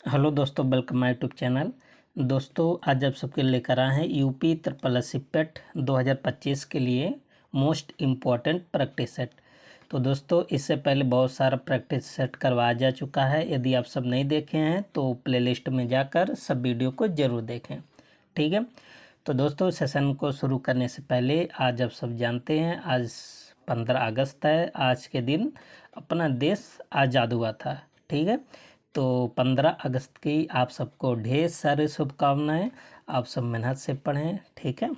Hello दोस्तों, welcome my YouTube channel. दोस्तों, आज आप सबके लेकर आए हैं यूपी ट्रिपल एस पेट 2025 के लिए मोस्ट इम्पॉर्टेंट प्रैक्टिस सेट। तो दोस्तों, इससे पहले बहुत सारा प्रैक्टिस सेट करवाया जा चुका है। यदि आप सब नहीं देखे हैं तो प्लेलिस्ट में जाकर सब वीडियो को ज़रूर देखें, ठीक है। तो दोस्तों, सेशन को शुरू करने से पहले आज आप सब जानते हैं आज 15 अगस्त है। आज के दिन अपना देश आज़ाद हुआ था, ठीक है। तो 15 अगस्त की आप सबको ढेर सारी शुभकामनाएं। आप सब मेहनत से पढ़ें, ठीक है।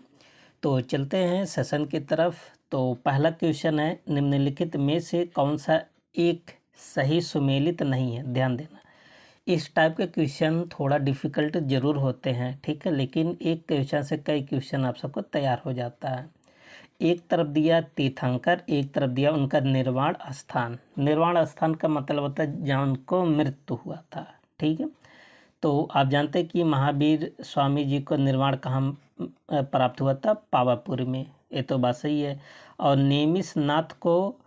तो चलते हैं सेशन की तरफ। तो पहला क्वेश्चन है, निम्नलिखित में से कौन सा एक सही सुमेलित नहीं है। ध्यान देना, इस टाइप के क्वेश्चन थोड़ा डिफ़िकल्ट ज़रूर होते हैं, ठीक है, लेकिन एक क्वेश्चन से कई क्वेश्चन आप सबको तैयार हो जाता है। एक तरफ दिया तीर्थंकर, एक तरफ दिया उनका निर्वाण स्थान। निर्वाण स्थान का मतलब होता है जहाँ उनको मृत्यु हुआ था, ठीक है। तो आप जानते हैं कि महावीर स्वामी जी को निर्वाण कहाँ प्राप्त हुआ था? पावापुरी में, ये तो बात सही है। और नेमिष नाथ को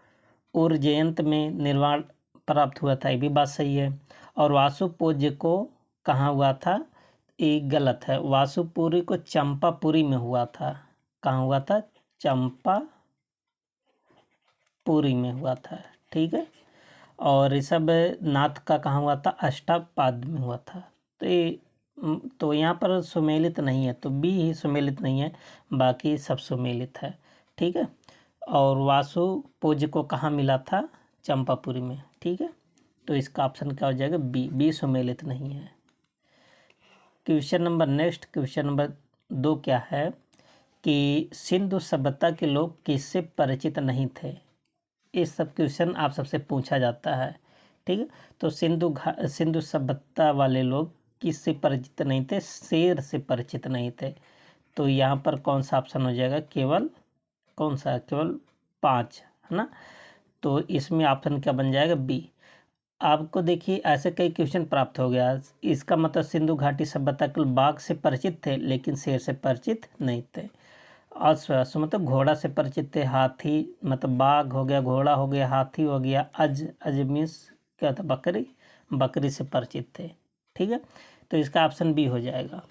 उज्जैन में निर्वाण प्राप्त हुआ था, ये भी बात सही है। और वासुपूज्य को कहाँ हुआ था? ये गलत है। वासुपुरी को चंपापुरी में हुआ था। कहाँ हुआ था? चंपापुरी में हुआ था, ठीक है। और ऋषभ नाथ का कहाँ हुआ था? अष्टापाद में हुआ था। तो यहाँ पर सुमेलित नहीं है, तो बी ही सुमेलित नहीं है, बाकी सब सुमेलित है, ठीक है। और वासु पूज्य को कहाँ मिला था? चंपापुरी में, ठीक है। तो इसका ऑप्शन क्या हो जाएगा? बी। बी सुमेलित नहीं है। Question number next, question number 2 क्या है कि सिंधु सभ्यता के लोग किससे परिचित नहीं थे? ये सब क्वेश्चन आप सबसे पूछा जाता है, ठीक है। तो सिंधु सभ्यता वाले लोग किससे परिचित नहीं थे? शेर से परिचित नहीं थे। तो यहाँ पर कौन सा ऑप्शन हो जाएगा? केवल कौन सा? केवल 5, है ना। तो इसमें ऑप्शन क्या बन जाएगा? बी। आपको देखिए ऐसे कई क्वेश्चन प्राप्त हो गया। इसका मतलब सिंधु घाटी सभ्यता के बाघ से परिचित थे लेकिन शेर से परिचित नहीं थे। अश्व मतलब घोड़ा से परिचित थे। हाथी मतलब बाघ हो गया, घोड़ा हो गया, हाथी हो गया। अज मीन्स क्या था? बकरी। बकरी से परिचित थे, ठीक है। तो इसका ऑप्शन बी हो जाएगा।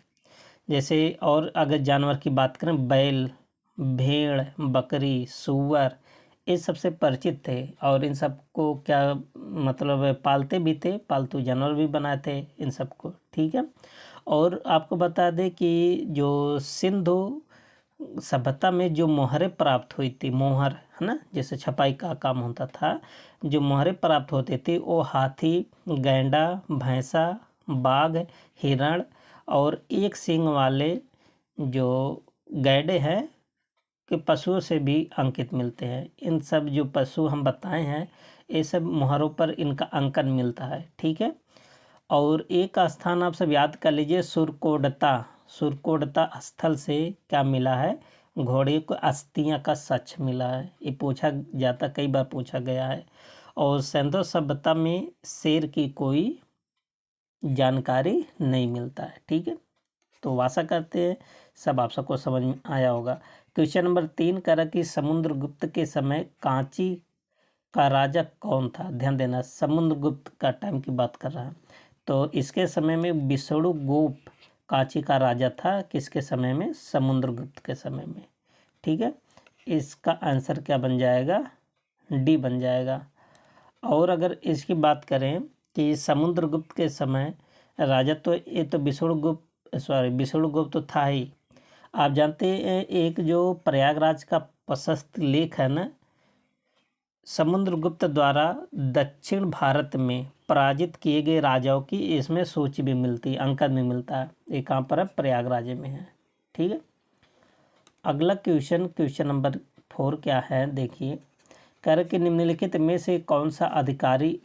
जैसे और अगर जानवर की बात करें, बैल, भेड़, बकरी, सूअर, ये सबसे परिचित थे। और इन सबको क्या मतलब पालते भी थे, पालतू जानवर भी बनाए थे इन सबको, ठीक है। और आपको बता दें कि जो सिंधु सभ्यता में जो मोहरें प्राप्त हुई थी, मोहर है ना, जैसे छपाई का काम होता था, जो मोहरें प्राप्त होती थी वो हाथी, गैंडा, भैंसा, बाघ, हिरण और एक सींग वाले जो गैंडे हैं कि पशुओं से भी अंकित मिलते हैं। इन सब जो पशु हम बताए हैं, ये सब मोहरों पर इनका अंकन मिलता है, ठीक है। और एक स्थान आप सब याद कर लीजिए, सुरकोडता। सुरकोडता स्थल से क्या मिला है? घोड़े को अस्थियां का सच मिला है। ये पूछा जाता, कई बार पूछा गया है। और सिंधु सभ्यता में शेर की कोई जानकारी नहीं मिलता है, ठीक है। तो आशा करते हैं सब आप सबको समझ में आया होगा। क्वेश्चन नंबर 3 कह रहा कि समुद्रगुप्त के समय कांची का राजा कौन था? ध्यान देना, समुद्रगुप्त का टाइम की बात कर रहा है। तो इसके समय में विष्णुगुप्त कांची का राजा था। किसके समय में? समुद्रगुप्त के समय में, ठीक है। इसका आंसर क्या बन जाएगा? डी बन जाएगा। और अगर इसकी बात करें कि समुद्रगुप्त के समय राजा, तो ये तो विष्णुगुप्त तो था ही। आप जानते हैं एक जो प्रयागराज का प्रशस्त लेख है ना, समुद्रगुप्त द्वारा दक्षिण भारत में पराजित किए गए राजाओं की इसमें सूची भी मिलती है, अंकन भी मिलता है। ये कहाँ पर है? प्रयागराज में है, ठीक है। अगला क्वेश्चन, क्वेश्चन नंबर 4 क्या है देखिए। कह रहे कि निम्नलिखित में से कौन सा अधिकारी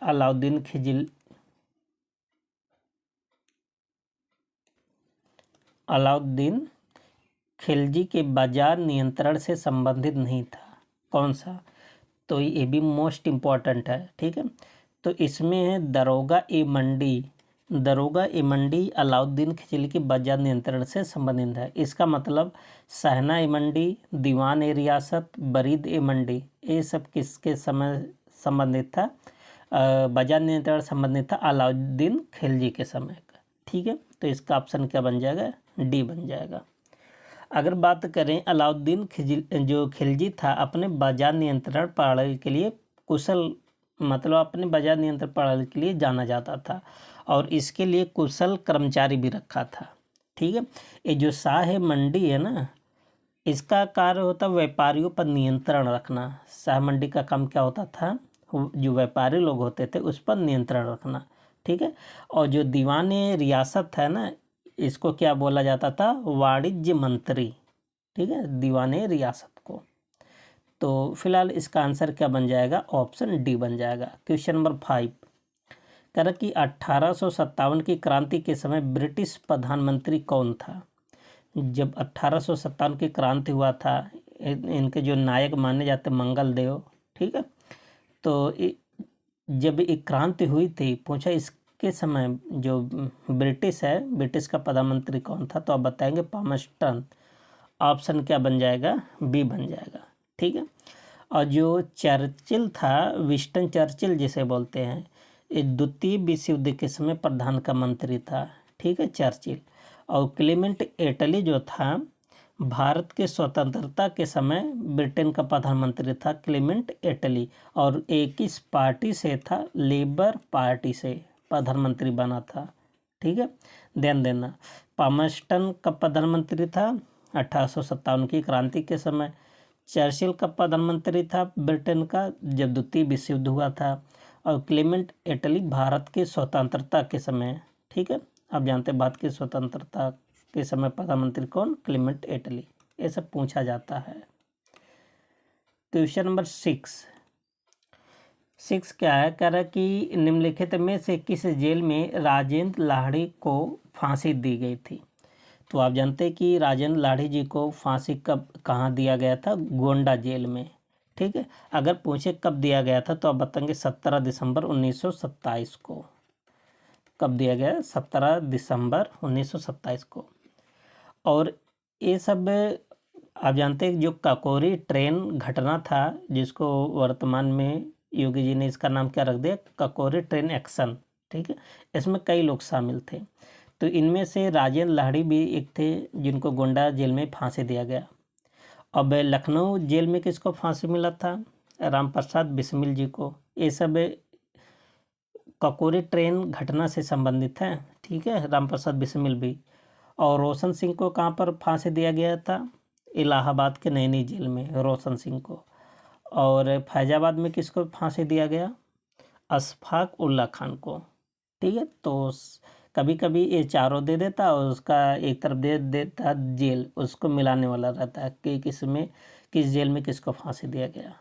अलाउद्दीन खिलजी के बाजार नियंत्रण से संबंधित नहीं था? कौन सा? तो ये भी मोस्ट इम्पॉर्टेंट है, ठीक है। तो इसमें है दरोगा ए मंडी। दरोगा ए मंडी अलाउद्दीन खिलजी के बाजार नियंत्रण से संबंधित है। इसका मतलब सहना ए मंडी, दीवान ए रियासत, बरीद ए मंडी, ये सब किसके समय संबंधित था? बाजार नियंत्रण संबंधित था अलाउद्दीन खिलजी के समय का, ठीक है, तो इसका ऑप्शन क्या बन जाएगा, डी बन जाएगा। अगर बात करें अलाउद्दीन जो खिलजी था अपने बाजार नियंत्रण प्रणाली के लिए कुशल, मतलब अपने बाजार नियंत्रण प्रणाली के लिए जाना जाता था और इसके लिए कुशल कर्मचारी भी रखा था। ठीक है, ये जो शाह मंडी है ना, इसका कार्य होता व्यापारियों पर नियंत्रण रखना। शाह मंडी का काम क्या होता था, जो व्यापारी लोग होते थे उस पर नियंत्रण रखना। ठीक है, और जो दीवान रियासत है ना, इसको क्या बोला जाता था, वाणिज्य मंत्री। ठीक है, दीवान रियासत को। तो फिलहाल इसका आंसर क्या बन जाएगा, ऑप्शन डी बन जाएगा। क्वेश्चन नंबर 5 कह रहा कि 1857 की क्रांति के समय ब्रिटिश प्रधानमंत्री कौन था। जब 1857 की क्रांति हुआ था, इनके जो नायक माने जाते मंगल देव। ठीक है, तो जब एक क्रांति हुई थी, पूछा इसके समय जो ब्रिटिश है, ब्रिटिश का प्रधानमंत्री कौन था, तो आप बताएंगे पामस्टन। ऑप्शन क्या बन जाएगा, बी बन जाएगा। ठीक है, और जो चर्चिल था, विंस्टन चर्चिल जिसे बोलते हैं, ये द्वितीय विश्व युद्ध के समय प्रधान का मंत्री था। ठीक है, चर्चिल। और क्लेमेंट एटली जो था, भारत के स्वतंत्रता के समय ब्रिटेन का प्रधानमंत्री था क्लेमेंट एटली, और एक इस पार्टी से था, लेबर पार्टी से प्रधानमंत्री बना था। ठीक है, ध्यान देना। पामस्टन का प्रधानमंत्री था 1857 की क्रांति के समय। चर्चिल का प्रधानमंत्री था ब्रिटेन का जब द्वितीय विश्व युद्ध हुआ था। और क्लेमेंट एटली भारत की स्वतंत्रता के समय। ठीक है, आप जानते हैं भारत की स्वतंत्रता के समय प्रधानमंत्री कौन, क्लेमेंट एटली। ये सब पूछा जाता है। क्वेश्चन नंबर 6 क्या है, कह रहा है कि निम्नलिखित में से किस जेल में राजेंद्र लाहिड़ी को फांसी दी गई थी। तो आप जानते हैं कि राजेंद्र लाहिड़ी जी को फांसी कब कहाँ दिया गया था, गोंडा जेल में। ठीक है, अगर पूछे कब दिया गया था तो आप बताएंगे 17 दिसंबर 1927 को। कब दिया गया, 17 दिसंबर 1927 को। और ये सब आप जानते हैं जो काकोरी ट्रेन घटना था, जिसको वर्तमान में योगी जी ने इसका नाम क्या रख दिया, काकोरी ट्रेन एक्शन। ठीक है, इसमें कई लोग शामिल थे, तो इनमें से राजेंद्र लाहिड़ी भी एक थे जिनको गोंडा जेल में फांसी दिया गया। अब लखनऊ जेल में किसको फांसी मिला था, राम प्रसाद बिस्मिल जी को। ये सब काकोरी ट्रेन घटना से संबंधित है। ठीक है, राम प्रसाद बिस्मिल भी। और रोशन सिंह को कहाँ पर फांसी दिया गया था, इलाहाबाद के नैनी जेल में रोशन सिंह को। और फैजाबाद में किसको फांसी दिया गया, अशफाक उल्ला खान को। ठीक है, तो कभी कभी ये चारों दे देता और उसका एक तरफ दे देता जेल, उसको मिलाने वाला रहता है कि किस जेल में किसको फांसी दिया गया।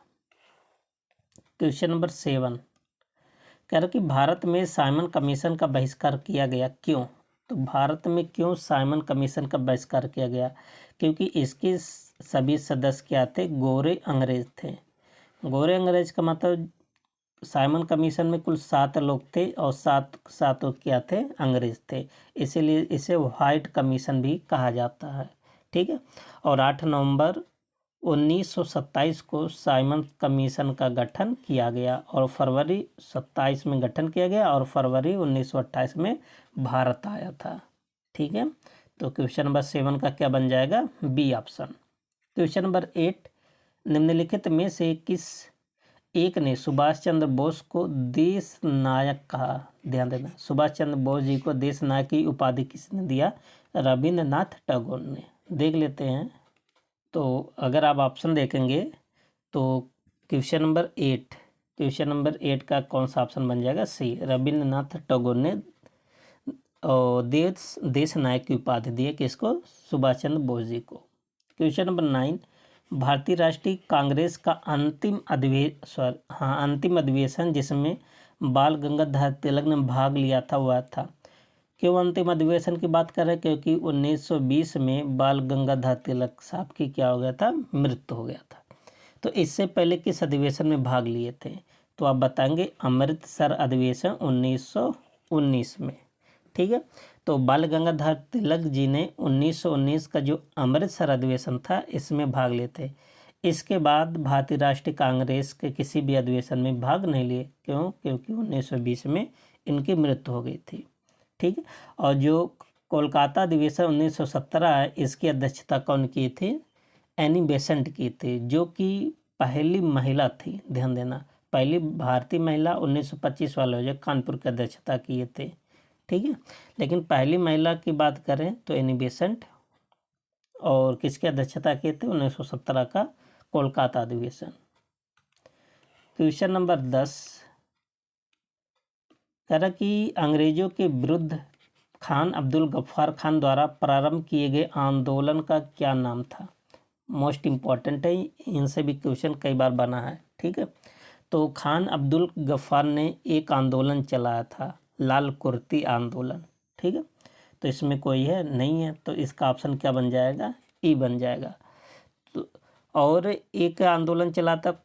क्वेश्चन नंबर 7 कह रहा कि भारत में साइमन कमीशन का बहिष्कार किया गया, क्यों। तो भारत में क्यों साइमन कमीशन का बहिष्कार किया गया, क्योंकि इसके सभी सदस्य क्या थे, गोरे अंग्रेज थे। गोरे अंग्रेज का मतलब साइमन कमीशन में कुल 7 लोग थे और सातों क्या थे, अंग्रेज थे, इसीलिए इसे व्हाइट कमीशन भी कहा जाता है। ठीक है, और 8 नवंबर 1927 को साइमन कमीशन का गठन किया गया और फरवरी 27 में गठन किया गया और फरवरी 1928 में भारत आया था। ठीक है, तो क्वेश्चन नंबर 7 का क्या बन जाएगा, बी ऑप्शन। क्वेश्चन नंबर 8 निम्नलिखित में से किस एक ने सुभाष चंद्र बोस को देश नायक कहा। ध्यान देना, सुभाष चंद्र बोस जी को देश नायक की उपाधि किसने दिया, रविंद्रनाथ टैगोर ने। देख लेते हैं, तो अगर आप ऑप्शन देखेंगे तो क्वेश्चन नंबर 8 का कौन सा ऑप्शन बन जाएगा, सी, रविंद्रनाथ टैगोर ने देश नायक की उपाधि दी है किसको, सुभाष चंद्र बोस जी को। क्वेश्चन नंबर 9 भारतीय राष्ट्रीय कांग्रेस का अंतिम अधिवेशन जिसमें बाल गंगाधर तिलक ने भाग लिया था वह था। क्यों अंतिम अधिवेशन की बात कर रहे हैं, क्योंकि 1920 में बाल गंगाधर तिलक साहब की क्या हो गया था, मृत्यु हो गया था। तो इससे पहले किस अधिवेशन में भाग लिए थे, तो आप बताएंगे अमृतसर अधिवेशन 1919 में। ठीक है, तो बाल गंगाधर तिलक जी ने 1919 का जो अमृतसर अधिवेशन था इसमें भाग लिए थे। इसके बाद भारतीय राष्ट्रीय कांग्रेस के किसी भी अधिवेशन में भाग नहीं लिए, क्यों, क्योंकि 1920 में इनकी मृत्यु हो गई थी। ठीक है। और जो कोलकाता अधिवेशन 1917 है, इसकी अध्यक्षता कौन की थी? एनी बेसेंट की थी, जो कि पहली महिला थी। ध्यान देना, पहली भारतीय महिला 1925 वाले हो, जो कानपुर की अध्यक्षता किए थे। ठीक है, लेकिन पहली महिला की बात करें तो एनी बेसेंट, और किसकी अध्यक्षता किए थे? 1917 का कोलकाता अधिवेशन। क्वेश्चन नंबर 10 कह रहा कि अंग्रेजों के विरुद्ध खान अब्दुल गफ्फार खान द्वारा प्रारंभ किए गए आंदोलन का क्या नाम था? मोस्ट इम्पॉर्टेंट है, इनसे भी क्वेश्चन कई बार बना है। ठीक है, तो खान अब्दुल गफ्फार ने एक आंदोलन चलाया था, लाल कुर्ती आंदोलन। ठीक है, तो इसमें कोई है नहीं है, तो इसका ऑप्शन क्या बन जाएगा? ई बन जाएगा। तो और एक आंदोलन चला था,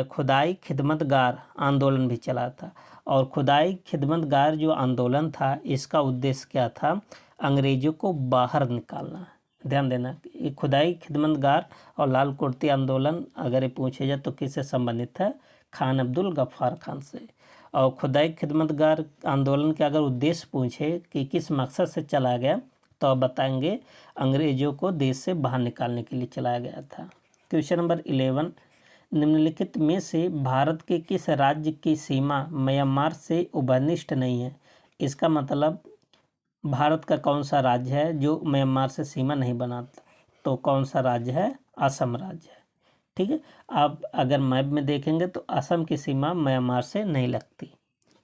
खुदाई खिदमतगार आंदोलन भी चला था। और खुदाई खिदमतगार जो आंदोलन था, इसका उद्देश्य क्या था? अंग्रेजों को बाहर निकालना। ध्यान देना, ये खुदाई खिदमतगार और लाल कुर्ती आंदोलन अगर ये पूछे जाए तो किससे संबंधित है? खान अब्दुल गफ्फार खान से। और खुदाई खिदमतगार आंदोलन के अगर उद्देश्य पूछे कि किस मकसद से चला गया, तो आप बताएंगे अंग्रेजों को देश से बाहर निकालने के लिए चलाया गया था। क्वेश्चन नंबर 11 निम्नलिखित में से भारत के किस राज्य की सीमा म्यांमार से उभयनिष्ठ नहीं है? इसका मतलब भारत का कौन सा राज्य है जो म्यांमार से सीमा नहीं बनाता? तो कौन सा राज्य है? असम राज्य है। ठीक है, आप अगर मैप में देखेंगे तो असम की सीमा म्यांमार से नहीं लगती।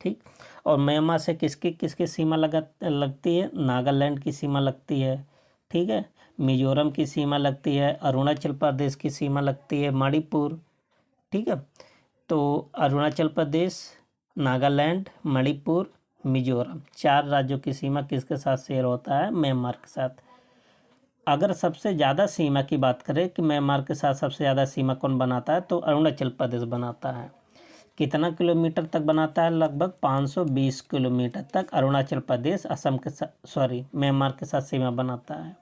ठीक, और म्यांमार से किसकी किसकी सीमा लगती है? नागालैंड की सीमा लगती है। ठीक है, मिजोरम की सीमा लगती है, अरुणाचल प्रदेश की सीमा लगती है, मणिपुर। ठीक है, तो अरुणाचल प्रदेश, नागालैंड, मणिपुर, मिजोरम, 4 राज्यों की सीमा किसके साथ शेयर होता है? म्यांमार के साथ। अगर सबसे ज़्यादा सीमा की बात करें कि म्यांमार के साथ सबसे ज़्यादा सीमा कौन बनाता है, तो अरुणाचल प्रदेश बनाता है। कितना किलोमीटर तक बनाता है? लगभग 520 किलोमीटर तक अरुणाचल प्रदेश असम के साथ म्यांमार के साथ सीमा बनाता है।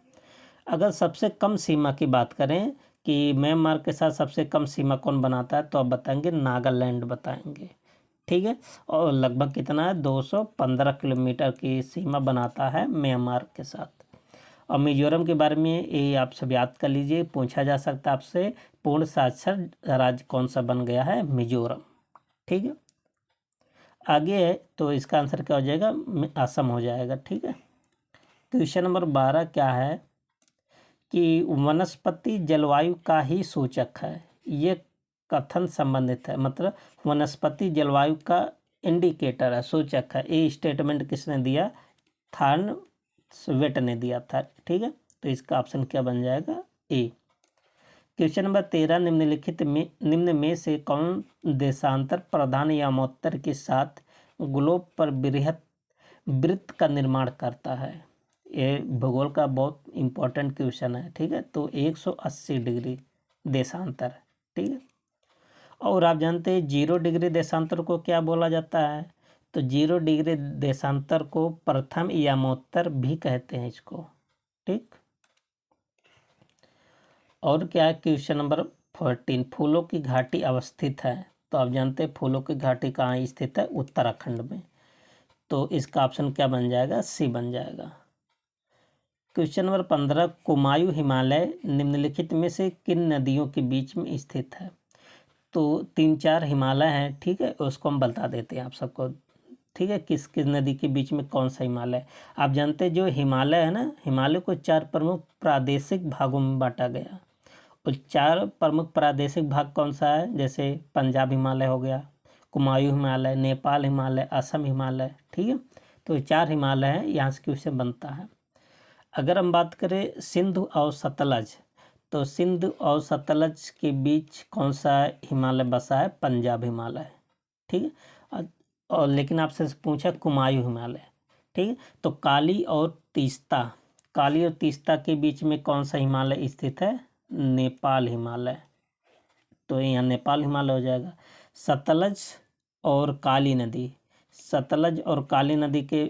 अगर सबसे कम सीमा की बात करें कि म्यांमार के साथ सबसे कम सीमा कौन बनाता है, तो आप बताएंगे नागालैंड बताएंगे। ठीक है, और लगभग कितना है? 215 किलोमीटर की सीमा बनाता है म्यांमार के साथ। और मिजोरम के बारे में ये आप सब याद कर लीजिए, पूछा जा सकता है आपसे, पूर्ण साक्षर राज्य कौन सा बन गया है? मिजोरम। ठीक है, आगे है तो इसका आंसर क्या हो जाएगा? असम हो जाएगा। ठीक है, क्वेश्चन नंबर 12 क्या है कि वनस्पति जलवायु का ही सूचक है। ये कथन संबंधित है, मतलब वनस्पति जलवायु का इंडिकेटर है, सूचक है। ये स्टेटमेंट किसने दिया? थॉर्नवेट ने दिया था। ठीक है, तो इसका ऑप्शन क्या बन जाएगा? ए। क्वेश्चन नंबर 13 निम्न में से कौन देशांतर प्रधान यामोत्तर के साथ ग्लोब पर बृहत वृत्त का निर्माण करता है? ये भूगोल का बहुत इंपॉर्टेंट क्वेश्चन है। ठीक है, तो 180 डिग्री देशांतर। ठीक है, और आप जानते हैं 0 डिग्री देशांतर को क्या बोला जाता है? तो 0 डिग्री देशांतर को प्रथम यामोत्तर भी कहते हैं इसको। ठीक, और क्या है? क्वेश्चन नंबर 14 फूलों की घाटी अवस्थित है। तो आप जानते हैं फूलों की घाटी कहाँ स्थित है? उत्तराखंड में। तो इसका ऑप्शन क्या बन जाएगा? सी बन जाएगा। क्वेश्चन नंबर 15 कुमायूं हिमालय निम्नलिखित में से किन नदियों के बीच में स्थित है? तो 3-4 हिमालय हैं। ठीक है, उसको हम बता देते हैं आप सबको। ठीक है, किस किस नदी के बीच में कौन सा हिमालय? आप जानते हैं जो हिमालय है ना, हिमालय को 4 प्रमुख प्रादेशिक भागों में बांटा गया। और 4 प्रमुख प्रादेशिक भाग कौन सा है? जैसे पंजाब हिमालय हो गया, कुमायूं हिमालय, नेपाल हिमालय, असम हिमालय। ठीक है, तो 4 हिमालय हैं, यहाँ से क्वेश्चन बनता है। अगर हम बात करें सिंधु और सतलज, तो सिंधु और सतलज के बीच कौन सा हिमालय बसा है? पंजाब हिमालय। ठीक है, और लेकिन आपसे पूछा कुमायूं हिमालय। ठीक है, तो काली और तीस्ता के बीच में कौन सा हिमालय स्थित है? नेपाल हिमालय। तो यहाँ नेपाल हिमालय हो जाएगा। सतलज और काली नदी, सतलज और काली नदी के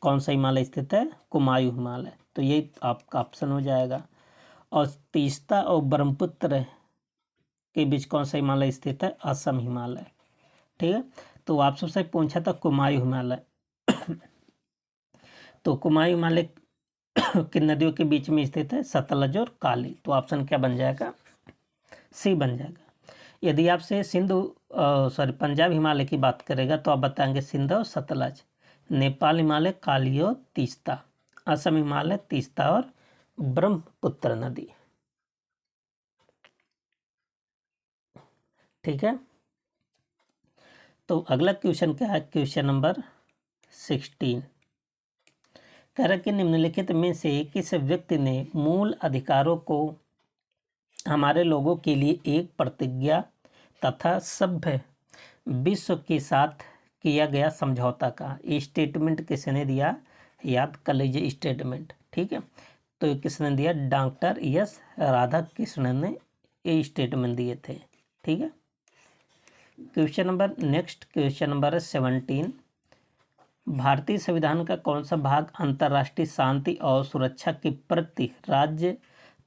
कौन सा हिमालय स्थित है? कुमायूं हिमालय। तो ये आपका ऑप्शन हो जाएगा। और तीस्ता और ब्रह्मपुत्र के बीच कौन सा हिमालय स्थित है? असम हिमालय। ठीक है, तो आप सबसे पूछा था कुमायूं हिमालय। तो कुमायूं हिमालय किन नदियों के बीच में स्थित है? सतलज और काली। तो ऑप्शन क्या बन जाएगा? सी बन जाएगा। यदि आपसे पंजाब हिमालय की बात करेगा तो आप बताएंगे सिंध और सतलज। नेपाल हिमालय काली और तीस्ता। असम हिमालय तीस्ता और ब्रह्मपुत्र नदी। ठीक है, तो अगला क्वेश्चन क्या है? क्वेश्चन नंबर 16 कह रहा कि निम्नलिखित में से किस व्यक्ति ने मूल अधिकारों को हमारे लोगों के लिए एक प्रतिज्ञा तथा सभ्य विश्व के साथ किया गया समझौता का स्टेटमेंट किसने दिया? याद कर लीजिए स्टेटमेंट। ठीक है, तो किसने दिया? डॉक्टर एस राधाकृष्णन ने ये स्टेटमेंट दिए थे। ठीक है, क्वेश्चन नंबर 17। भारतीय संविधान का कौन सा भाग अंतर्राष्ट्रीय शांति और सुरक्षा के प्रति राज्य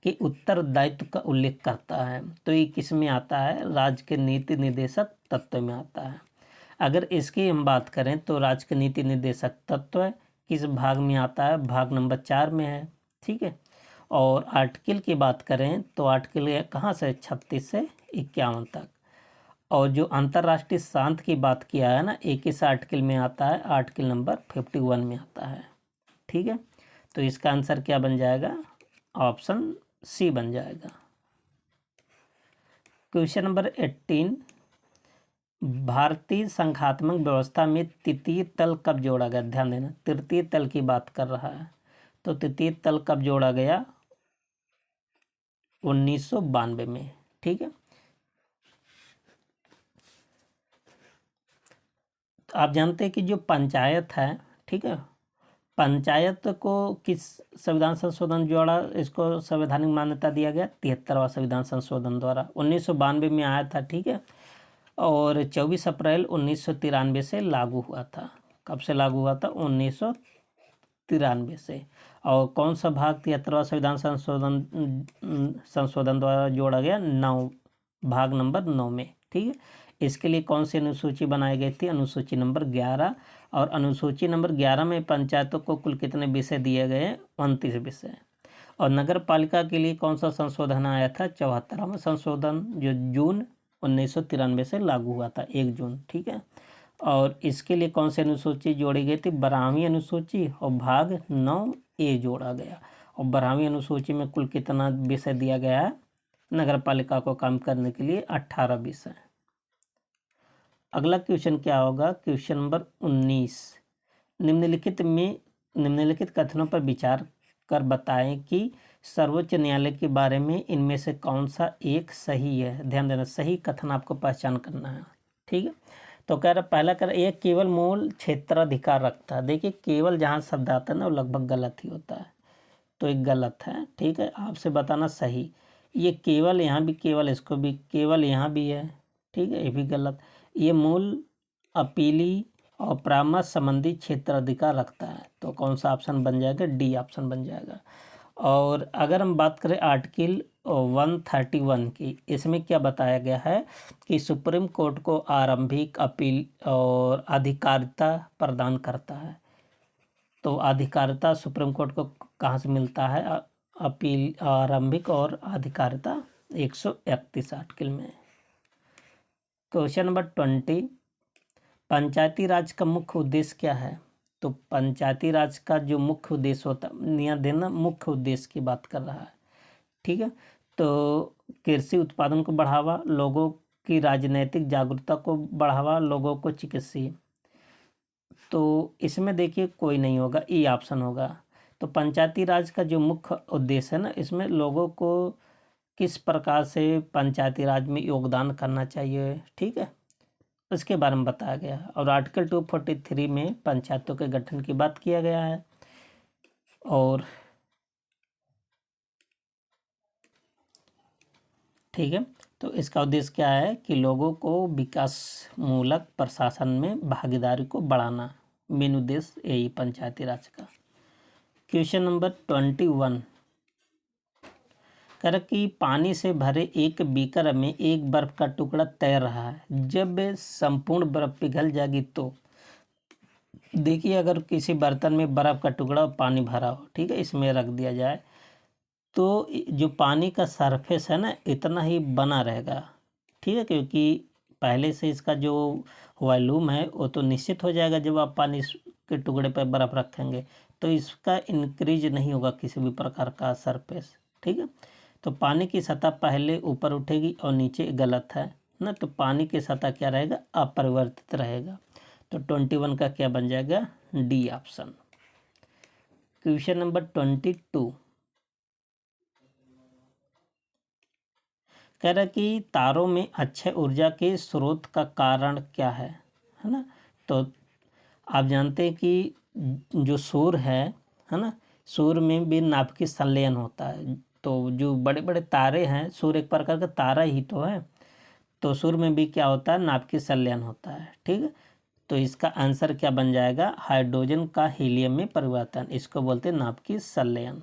के उत्तरदायित्व का उल्लेख करता है? तो ये किस में आता है? राज्य के नीति निर्देशक तत्व में आता है। अगर इसकी हम बात करें तो राज्य के नीति निर्देशक तत्व किस भाग में आता है? भाग नंबर 4 में है। ठीक है, और आर्टिकल की बात करें तो आर्टिकल कहाँ से? 36 से 51 तक। और जो अंतर्राष्ट्रीय शांति की बात किया है ना, एक इस आर्टिकल में आता है, आर्टिकल नंबर 51 में आता है। ठीक है, तो इसका आंसर क्या बन जाएगा? ऑप्शन सी बन जाएगा। क्वेश्चन नंबर 18 भारतीय संघात्मक व्यवस्था में तृतीय तल कब जोड़ा गया? ध्यान देना, तृतीय तल की बात कर रहा है। तो तृतीय तल कब जोड़ा गया? 1992 में। ठीक है, तो आप जानते हैं कि जो पंचायत है, ठीक है, पंचायत को किस संविधान संशोधन द्वारा इसको संवैधानिक मान्यता दिया गया? 73वां संविधान संशोधन द्वारा 1992 में आया था। ठीक है, और 24 अप्रैल 1993 से लागू हुआ था। कब से लागू हुआ था? 1993 से। और कौन सा भाग 73वां संविधान संशोधन द्वारा जोड़ा गया? 9, भाग नंबर 9 में। ठीक है, इसके लिए कौन सी अनुसूची बनाई गई थी? अनुसूची नंबर 11। और अनुसूची नंबर 11 में पंचायतों को कुल कितने विषय दिए गए? 29 विषय। और नगर पालिका के लिए कौन सा संशोधन आया था? 74वां संशोधन, जो जून 1993 से लागू हुआ था, 1 जून। ठीक है, और इसके लिए कौन सी अनुसूची जोड़ी गई थी? 12वीं अनुसूची, और भाग 9A जोड़ा गया। और 12वीं अनुसूची में कुल कितना विषय दिया गया है नगर पालिका को काम करने के लिए? 18 विषय। अगला क्वेश्चन क्या होगा? क्वेश्चन नंबर 19 निम्नलिखित कथनों पर विचार कर बताएं कि सर्वोच्च न्यायालय के बारे में इनमें से कौन सा एक सही है? ध्यान देना, सही कथन आपको पहचान करना है। ठीक है, तो कह रहा पहला कह रहा यह केवल मूल क्षेत्राधिकार रखता है। देखिए, केवल जहाँ शब्द आता है ना वो लगभग गलत ही होता है, तो एक गलत है। ठीक है, आपसे बताना सही। ये केवल यहाँ भी केवल, इसको भी केवल यहाँ भी है। ठीक है, ये भी गलत। ये मूल अपीली और परामर्श संबंधी क्षेत्राधिकार रखता है। तो कौन सा ऑप्शन बन जाएगा? डी ऑप्शन बन जाएगा। और अगर हम बात करें आर्टिकल 131 की, इसमें क्या बताया गया है कि सुप्रीम कोर्ट को आरंभिक अपील और अधिकारिता प्रदान करता है। तो अधिकारिता सुप्रीम कोर्ट को कहाँ से मिलता है? अपील, आरंभिक और अधिकारिता 131 आर्टिकल में। क्वेश्चन नंबर 20 पंचायती राज का मुख्य उद्देश्य क्या है? तो पंचायती राज का जो मुख्य उद्देश्य होता है, ध्यान देना, मुख्य उद्देश्य की बात कर रहा है। ठीक है, तो कृषि उत्पादन को बढ़ावा, लोगों की राजनीतिक जागरूकता को बढ़ावा, लोगों को चिकित्सीय। तो इसमें देखिए कोई नहीं होगा, ई ऑप्शन होगा। तो पंचायती राज का जो मुख्य उद्देश्य है ना, इसमें लोगों को किस प्रकार से पंचायती राज में योगदान करना चाहिए, ठीक है, उसके बारे में बताया गया है। और आर्टिकल 243 में पंचायतों के गठन की बात किया गया है। और ठीक है, तो इसका उद्देश्य क्या है कि लोगों को विकास मूलक प्रशासन में भागीदारी को बढ़ाना, मेन उद्देश्य यही पंचायती राज का। क्वेश्चन नंबर 21 कर कि पानी से भरे एक बीकर में एक बर्फ का टुकड़ा तैर रहा है। जब संपूर्ण बर्फ पिघल जाएगी तो देखिए अगर किसी बर्तन में बर्फ़ का टुकड़ा और पानी भरा हो, ठीक है, इसमें रख दिया जाए तो जो पानी का सरफेस है ना इतना ही बना रहेगा, ठीक है, क्योंकि पहले से इसका जो वॉल्यूम है वो तो निश्चित हो जाएगा जब आप पानी के टुकड़े पर बर्फ़ रखेंगे, तो इसका इंक्रीज नहीं होगा किसी भी प्रकार का सरफेस, ठीक है। तो पानी की सतह पहले ऊपर उठेगी और नीचे गलत है ना, तो पानी की सतह क्या रहेगा, अपरिवर्तित रहेगा। तो 21 का क्या बन जाएगा, डी ऑप्शन। क्वेश्चन नंबर 22 कह रहा है कि तारों में अक्षय ऊर्जा के स्रोत का कारण क्या है ना। तो आप जानते हैं कि जो सूर्य है ना, सूर्य में भी नाभिकीय संलयन होता है। तो जो बड़े बड़े तारे हैं, सूर्य एक प्रकार का तारा ही तो है, तो सूर्य में भी क्या होता है, नाभिकीय संलयन होता है, ठीक है। तो इसका आंसर क्या बन जाएगा, हाइड्रोजन का हीलियम में परिवर्तन, इसको बोलते हैं नाभिकीय संलयन।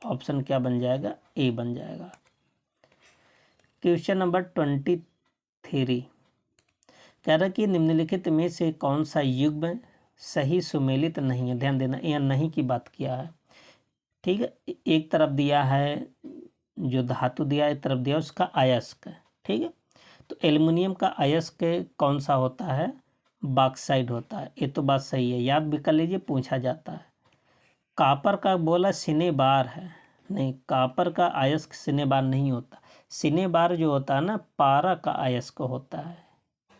ऑप्शन क्या बन जाएगा, ए बन जाएगा। क्वेश्चन नंबर 23 कह रहा है कि निम्नलिखित में से कौन सा युग्म सही सुमेलित नहीं है। ध्यान देना, यह नहीं की बात किया है, ठीक है। एक तरफ दिया है जो धातु दिया है, एक तरफ दिया उसका अयस्क, ठीक है। तो एल्युमिनियम का अयस्क कौन सा होता है, बॉक्साइड होता है, ये तो बात सही है, याद भी कर लीजिए, पूछा जाता है। कापर का बोला सिनेबार है, नहीं, कापर का अयस्क सिनेबार नहीं होता। सिनेबार जो होता है ना, पारा का अयस्क होता है।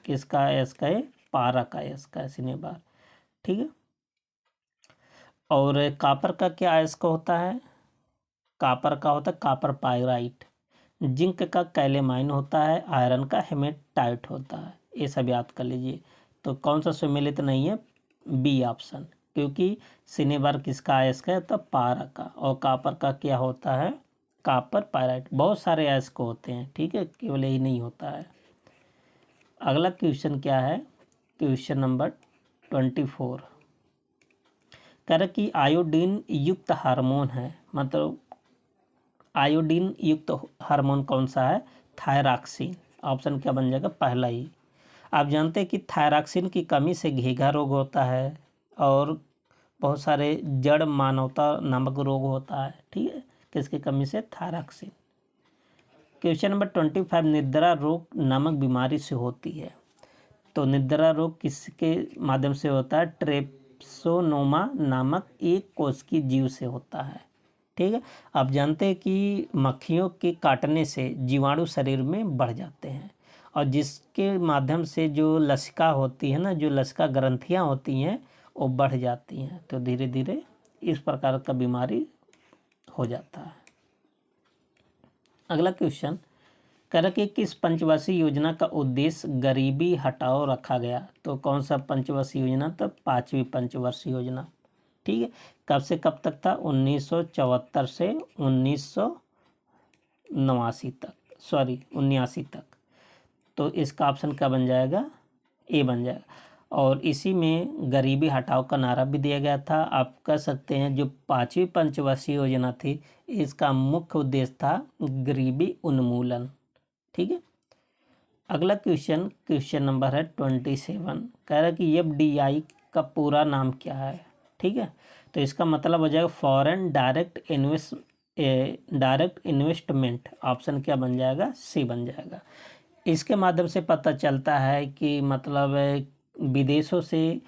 किसका अयस्क है, पारा का अयस्क है सिनेबार, ठीक है। और कापर का क्या अयस्क होता है, कापर का होता है कापर पाइराइट। जिंक का कैलेमाइन होता है, आयरन का हेमेटाइट होता है, ये सब याद कर लीजिए। तो कौन सा सुमेलित नहीं है, बी ऑप्शन, क्योंकि सिनेबार किसका अयस्क है, तो पारा का, और कापर का क्या होता है, कापर पाइराइट। बहुत सारे अयस्क होते हैं, ठीक है, केवल यही नहीं होता है। अगला क्वेश्चन क्या है, क्वेश्चन नंबर 24 कह रहा कि आयोडीन युक्त हार्मोन है, मतलब आयोडीन युक्त हार्मोन कौन सा है, थायरॉक्सिन। ऑप्शन क्या बन जाएगा, पहला ही। आप जानते हैं कि थायरॉक्सिन की कमी से घेघा रोग होता है और बहुत सारे जड़ मानवता नामक रोग होता है, ठीक है, किसकी कमी से, थायरॉक्सिन। क्वेश्चन नंबर 25 निद्रा रोग नामक बीमारी से होती है। तो निद्रा रोग किसके माध्यम से होता है, ट्रेप्सोनोमा नामक एक कोशिकीय जीव से होता है, ठीक है। आप जानते हैं कि मक्खियों के काटने से जीवाणु शरीर में बढ़ जाते हैं और जिसके माध्यम से जो लसिका होती है ना, जो लसिका ग्रंथियां होती हैं वो बढ़ जाती हैं, तो धीरे धीरे इस प्रकार का बीमारी हो जाता है। अगला क्वेश्चन कह रहा कि किस पंचवर्षीय योजना का उद्देश्य गरीबी हटाओ रखा गया। तो कौन सा पंचवर्षीय योजना, तो 5वीं पंचवर्षीय योजना, ठीक है। कब से कब तक था, 1974 से 1989 तक, सॉरी 79 तक। तो इसका ऑप्शन क्या बन जाएगा, ए बन जाएगा। और इसी में गरीबी हटाओ का नारा भी दिया गया था। आप कह सकते हैं जो 5वीं पंचवर्षीय योजना थी इसका मुख्य उद्देश्य था गरीबी उन्मूलन, ठीक है। अगला क्वेश्चन, क्वेश्चन नंबर है 27, कह रहा है कि एफडीआई का पूरा नाम क्या है, ठीक है। तो इसका मतलब हो जाएगा फॉरेन डायरेक्ट इन्वेस्टमेंट। ऑप्शन क्या बन जाएगा, सी बन जाएगा। इसके माध्यम से पता चलता है कि मतलब विदेशों से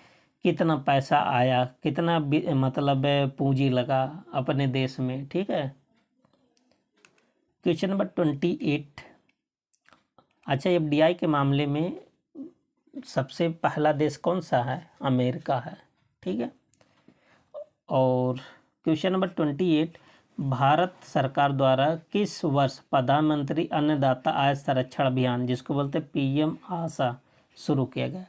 कितना पैसा आया, कितना मतलब पूंजी लगा अपने देश में, ठीक है। क्वेश्चन नंबर 28, अच्छा एफडीआई के मामले में सबसे पहला देश कौन सा है, अमेरिका है, ठीक है। और क्वेश्चन नंबर 28, भारत सरकार द्वारा किस वर्ष प्रधानमंत्री अन्नदाता आय संरक्षण अभियान, जिसको बोलते हैं पीएम आशा, शुरू किया गया।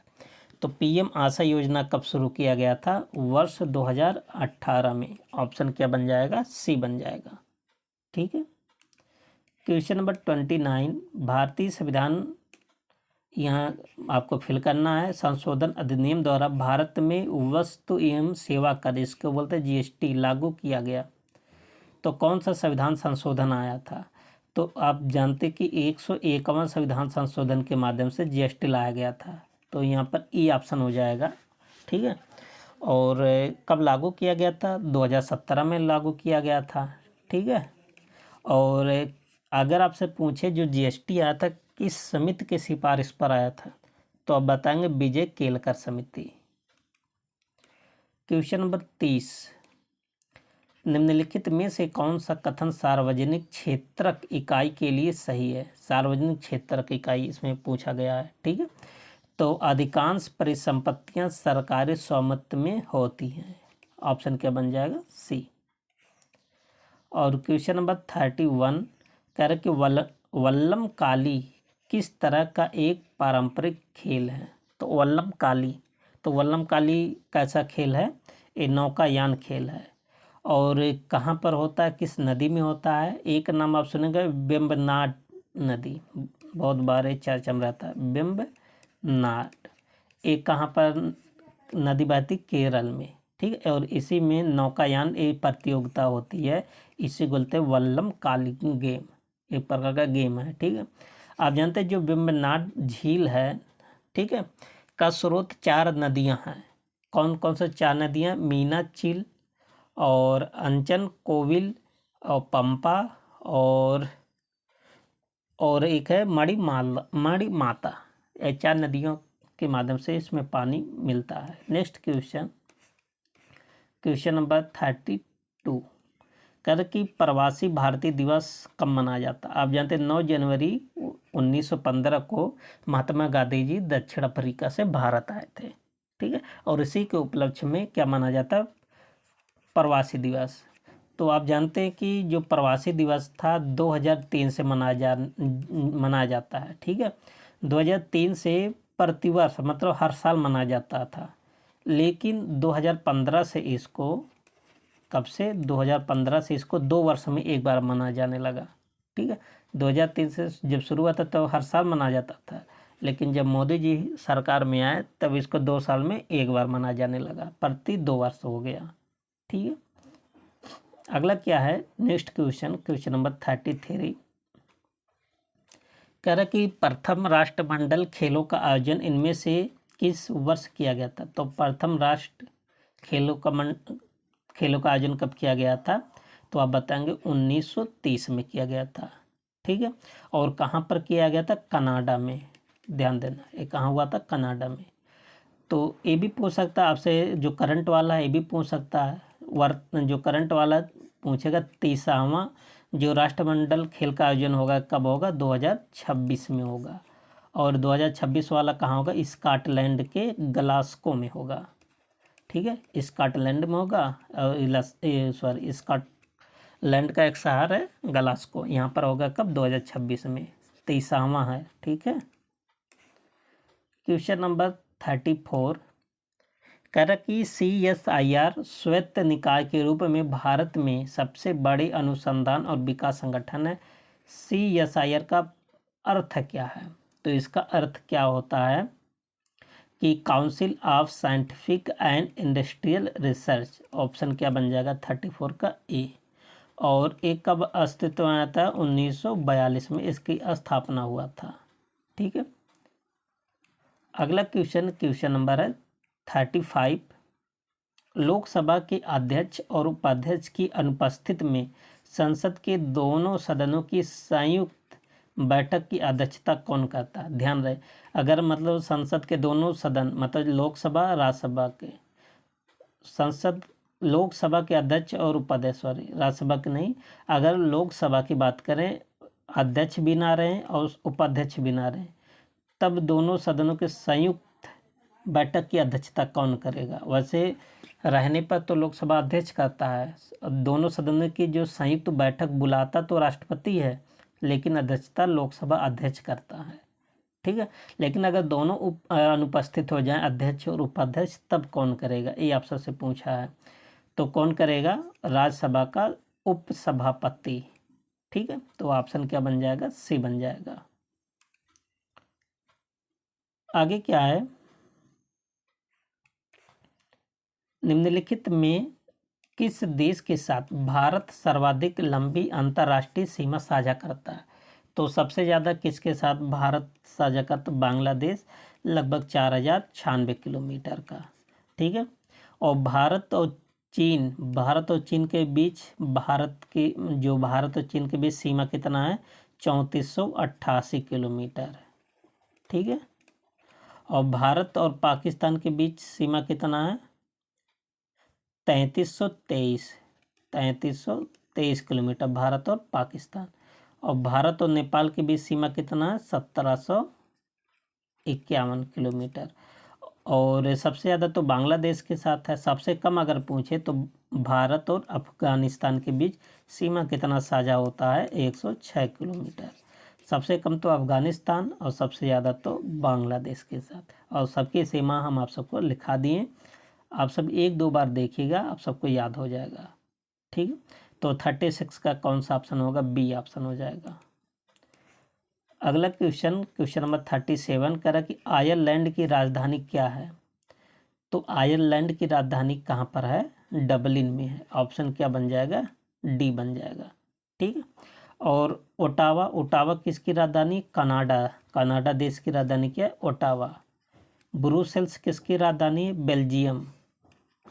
तो पीएम आशा योजना कब शुरू किया गया था, वर्ष 2018 में। ऑप्शन क्या बन जाएगा, सी बन जाएगा, ठीक है। क्वेश्चन नंबर 29, भारतीय संविधान, यहाँ आपको फिल करना है, संशोधन अधिनियम द्वारा भारत में वस्तु एवं सेवा कर, इसको बोलते हैं जीएसटी, लागू किया गया। तो कौन सा संविधान संशोधन आया था, तो आप जानते कि 151 संविधान संशोधन के माध्यम से जीएसटी लाया गया था। तो यहाँ पर ई ऑप्शन हो जाएगा, ठीक है। और कब लागू किया गया था? 2017 में लागू किया गया था। ठीक है। और अगर आपसे पूछे जो जीएसटी आया था किस समिति की सिफारिश पर आया था, तो आप बताएंगे विजय केलकर समिति। क्वेश्चन नंबर 30, निम्नलिखित में से कौन सा कथन सार्वजनिक क्षेत्रक इकाई के लिए सही है? सार्वजनिक क्षेत्रक इकाई इसमें पूछा गया है। ठीक है। तो अधिकांश परिसंपत्तियां सरकारी स्वामित्व में होती हैं। ऑप्शन क्या बन जाएगा? सी। और क्वेश्चन नंबर 31 कह रहे कि वल्लम काली किस तरह का एक पारंपरिक खेल है? तो वल्लम काली कैसा खेल है? ये नौकायान खेल है। और कहाँ पर होता है, किस नदी में होता है? एक नाम आप सुनेंगे वेम्बनाड नदी, बहुत बार ये चर्चा में रहता है, वेम्बनाड। एक कहाँ पर नदी बहती? केरल में। ठीक है। और इसी में नौकायान एक प्रतियोगिता होती है, इसे बोलते हैं वल्लम काली गेम, एक प्रकार का गेम है। ठीक है। आप जानते हैं जो वेम्बनाड झील है, ठीक है, का स्रोत 4 नदियां हैं। कौन कौन से 4 नदियां? मीनाचिल और अंचन कोविल और पंपा और एक है मणि माता। ये 4 नदियों के माध्यम से इसमें पानी मिलता है। नेक्स्ट क्वेश्चन नंबर 32 कह कि प्रवासी भारतीय दिवस कब मनाया जाता है? आप जानते हैं 9 जनवरी 1915 को महात्मा गांधी जी दक्षिण अफ्रीका से भारत आए थे। ठीक है। और इसी के उपलक्ष्य में क्या माना जाता है? प्रवासी दिवस। तो आप जानते हैं कि जो प्रवासी दिवस था 2003 से मनाया जाता है। ठीक है। 2003 से प्रतिवर्ष मतलब हर साल मनाया जाता था, लेकिन 2015 से इसको, कब से? 2015 से इसको 2 वर्ष में एक बार मनाया जाने लगा। ठीक है। 2003 से जब शुरू हुआ था तो हर साल मनाया जाता था, लेकिन जब मोदी जी सरकार में आए तब इसको 2 साल में एक बार मनाया जाने लगा, प्रति 2 वर्ष हो गया। ठीक है। अगला क्या है? नेक्स्ट क्वेश्चन नंबर 33 कह रहा कि प्रथम राष्ट्रमंडल खेलों का आयोजन इनमें से किस वर्ष किया गया था? तो प्रथम राष्ट्र खेलों का आयोजन कब किया गया था? तो आप बताएंगे 1930 में किया गया था। ठीक है। और कहाँ पर किया गया था? कनाडा में। ध्यान देना, ये कहाँ हुआ था? कनाडा में। तो ये भी पूछ सकता है आपसे, जो करंट वाला है ये भी पूछ सकता है। जो करंट वाला पूछेगा 30वां जो राष्ट्रमंडल खेल का आयोजन होगा कब होगा? 2026 में होगा। और 2026 वाला कहाँ होगा? स्कॉटलैंड के ग्लासगो में होगा। ठीक है। स्कॉटलैंड में होगा। और स्कॉटलैंड का एक शहर है ग्लासगो, यहाँ पर होगा कब? 2026 में। 30वां है। ठीक है। क्वेश्चन नंबर 34 कह रहा कि CSIR स्वायत्त निकाय के रूप में भारत में सबसे बड़े अनुसंधान और विकास संगठन है। CSIR का अर्थ क्या है? तो इसका अर्थ क्या होता है कि council of scientific and industrial research. Option क्या बन जाएगा? 34 का ए। और एक कब अस्तित्व में आया था? 1942 में इसकी स्थापना हुआ था। ठीक है। अगला क्वेश्चन नंबर है 35 लोकसभा के अध्यक्ष और उपाध्यक्ष की अनुपस्थिति में संसद के दोनों सदनों की संयुक्त बैठक की अध्यक्षता कौन करता है? ध्यान रहे, अगर मतलब संसद के दोनों सदन मतलब लोकसभा राज्यसभा के, संसद लोकसभा के अध्यक्ष और उपाध्यक्ष, सॉरी राज्यसभा के नहीं, अगर लोकसभा की बात करें अध्यक्ष भी ना रहे और उपाध्यक्ष भी ना रहे, तब दोनों सदनों के संयुक्त बैठक की अध्यक्षता कौन करेगा? वैसे रहने पर तो लोकसभा अध्यक्ष करता है, दोनों सदनों की जो संयुक्त बैठक बुलाता तो राष्ट्रपति है, लेकिन अध्यक्षता लोकसभा अध्यक्ष करता है। ठीक है। लेकिन अगर दोनों अनुपस्थित हो जाएं, अध्यक्ष और उपाध्यक्ष, तब कौन करेगा? ये आपसे से पूछा है। तो कौन करेगा? राज्यसभा का उपसभापति। ठीक है। तो ऑप्शन क्या बन जाएगा? सी बन जाएगा। आगे क्या है? निम्नलिखित में किस देश के साथ भारत सर्वाधिक लंबी अंतर्राष्ट्रीय सीमा साझा करता है? तो सबसे ज़्यादा किसके साथ भारत साझा करता? बांग्लादेश, लगभग 4096 किलोमीटर का। ठीक है। और भारत और चीन के बीच भारत और चीन के बीच सीमा कितना है? 3488 किलोमीटर। ठीक है। और भारत और पाकिस्तान के बीच सीमा कितना है? 3323 किलोमीटर भारत और पाकिस्तान। और भारत और नेपाल के बीच सीमा कितना है? 1751 किलोमीटर। और सबसे ज़्यादा तो बांग्लादेश के साथ है। सबसे कम अगर पूछे तो भारत और अफगानिस्तान के बीच सीमा कितना साझा होता है? 106 किलोमीटर। सबसे कम तो अफगानिस्तान और सबसे ज़्यादा तो बांग्लादेश के साथ। और सबकी सीमा हम आप सबको लिखा दिए, आप सब एक दो बार देखिएगा, आप सबको याद हो जाएगा। ठीक है। तो 36 का कौन सा ऑप्शन होगा? बी ऑप्शन हो जाएगा। अगला क्वेश्चन नंबर 37 कह रहा कि आयरलैंड की राजधानी क्या है? तो आयरलैंड की राजधानी कहाँ पर है? डबलिन में है। ऑप्शन क्या बन जाएगा? डी बन जाएगा। ठीक है। और ओटावा किसकी राजधानी? कनाडा देश की राजधानी क्या है? ओटावा। ब्रुसेल्स किसकी राजधानी है? बेल्जियम।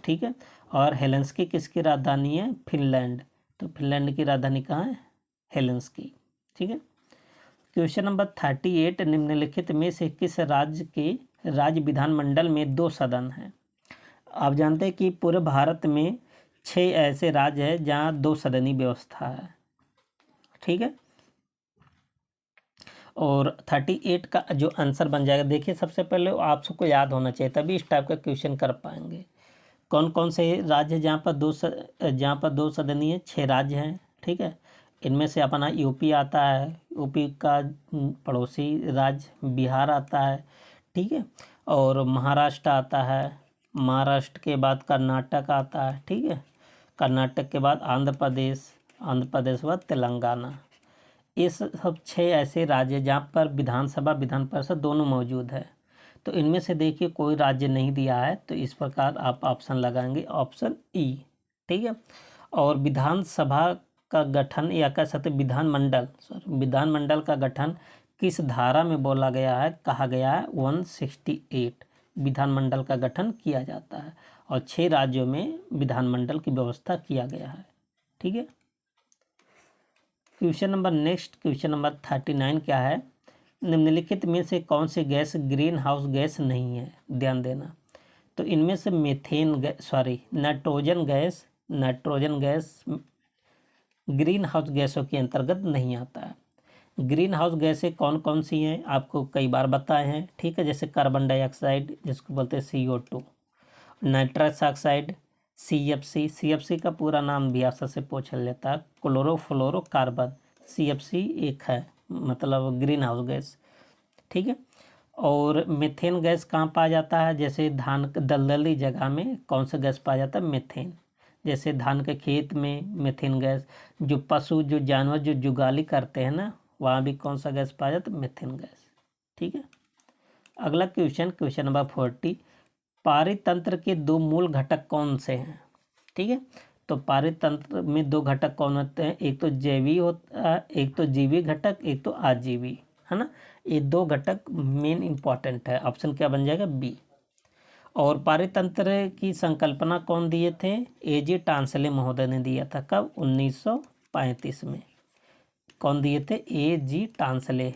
ठीक है। और हेलेंस्की किसकी राजधानी है? फिनलैंड। तो फिनलैंड की राजधानी कहाँ है? हेलेंस्की। ठीक है। क्वेश्चन नंबर 38, निम्नलिखित में से किस राज्य के राज्य विधानमंडल में 2 सदन हैं? आप जानते हैं कि पूरे भारत में 6 ऐसे राज्य हैं जहाँ 2 सदनी व्यवस्था है। ठीक है। और 38 का जो आंसर बन जाएगा, देखिए सबसे पहले आप सबको याद होना चाहिए, तभी इस टाइप का क्वेश्चन कर पाएंगे। कौन कौन से राज्य जहाँ पर दो सदनी है? 6 राज्य हैं। ठीक है। इनमें से अपना यूपी आता है, यूपी का पड़ोसी राज्य बिहार आता है। ठीक है। और महाराष्ट्र आता है, महाराष्ट्र के बाद कर्नाटक आता है। ठीक है। कर्नाटक के बाद आंध्र प्रदेश के बाद तेलंगाना। इस सब 6 ऐसे राज्य जहाँ पर विधानसभा विधान परिषद दोनों मौजूद है। तो इनमें से देखिए कोई राज्य नहीं दिया है, तो इस प्रकार आप ऑप्शन लगाएंगे ऑप्शन ई। ठीक है। और विधानसभा का गठन या कह सकते विधानमंडल का गठन किस धारा में बोला गया है? कहा गया है 168 विधानमंडल का गठन किया जाता है। और 6 राज्यों में विधानमंडल की व्यवस्था किया गया है। ठीक है। क्वेश्चन नंबर 39 क्या है? निम्नलिखित में से कौन सी गैस ग्रीन हाउस गैस नहीं है? ध्यान देना। तो इनमें से नाइट्रोजन गैस ग्रीन हाउस गैसों के अंतर्गत नहीं आता है। ग्रीन हाउस गैसें कौन कौन सी हैं? आपको कई बार बताए हैं। ठीक है। जैसे कार्बन डाइऑक्साइड जिसको बोलते हैं CO2, नाइट्रस ऑक्साइड CFC का पूरा नाम भी आपसे से पूछ लेता है, क्लोरोफ्लोरोकार्बन। CFC एक है, मतलब ग्रीन हाउस गैस। ठीक है। और मीथेन गैस कहाँ पाया जाता है? जैसे धान दलदली जगह में कौन सा गैस पाया जाता है? मीथेन। जैसे धान के खेत में मीथेन गैस। जो पशु जो जानवर जो जुगाली करते हैं ना, वहाँ भी कौन सा गैस पाया जाता है? Methane gas. ठीक है। अगला क्वेश्चन नंबर 40, पारितंत्र के 2 मूल घटक कौन से हैं? ठीक है। तो पारितंत्र में 2 घटक कौन होते हैं? एक तो जीवी घटक, एक तो आजीवी, है ना। ये 2 घटक मेन इंपॉर्टेंट है। ऑप्शन क्या बन जाएगा? बी। और पारितंत्र की संकल्पना कौन दिए थे? AG टांसले महोदय ने दिया था। कब? 1935 में। कौन दिए थे? AG Tansley.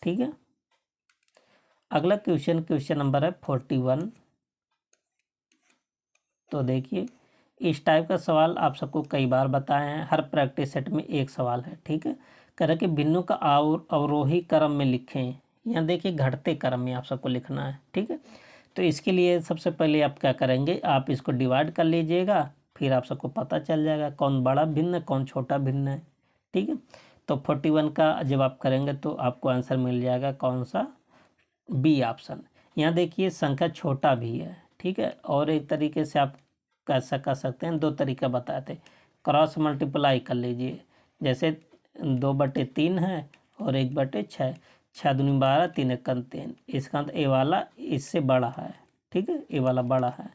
ठीक है। अगला क्वेश्चन नंबर है 41। तो देखिए इस टाइप का सवाल आप सबको कई बार बताए हैं, हर प्रैक्टिस सेट में एक सवाल है। ठीक है। कह रहा कि भिन्नों का अवरोही क्रम में लिखें। यहाँ देखिए घटते क्रम में आप सबको लिखना है। ठीक है। तो इसके लिए सबसे पहले आप क्या करेंगे? आप इसको डिवाइड कर लीजिएगा, फिर आप सबको पता चल जाएगा कौन बड़ा भिन्न कौन छोटा भिन्न है। ठीक है। तो 41 का जब आप करेंगे तो आपको आंसर मिल जाएगा कौन सा? B option. यहाँ देखिए संख्या छोटा भी है। ठीक है। और एक तरीके से आप कैसा कर सकते हैं, 2 तरीका बताते, क्रॉस मल्टीप्लाई कर लीजिए। जैसे 2/3 है और 1/6, 6 दूनी 12, 3 एकम 3। इसका ए वाला इससे बड़ा है। ठीक है। ए वाला बड़ा है।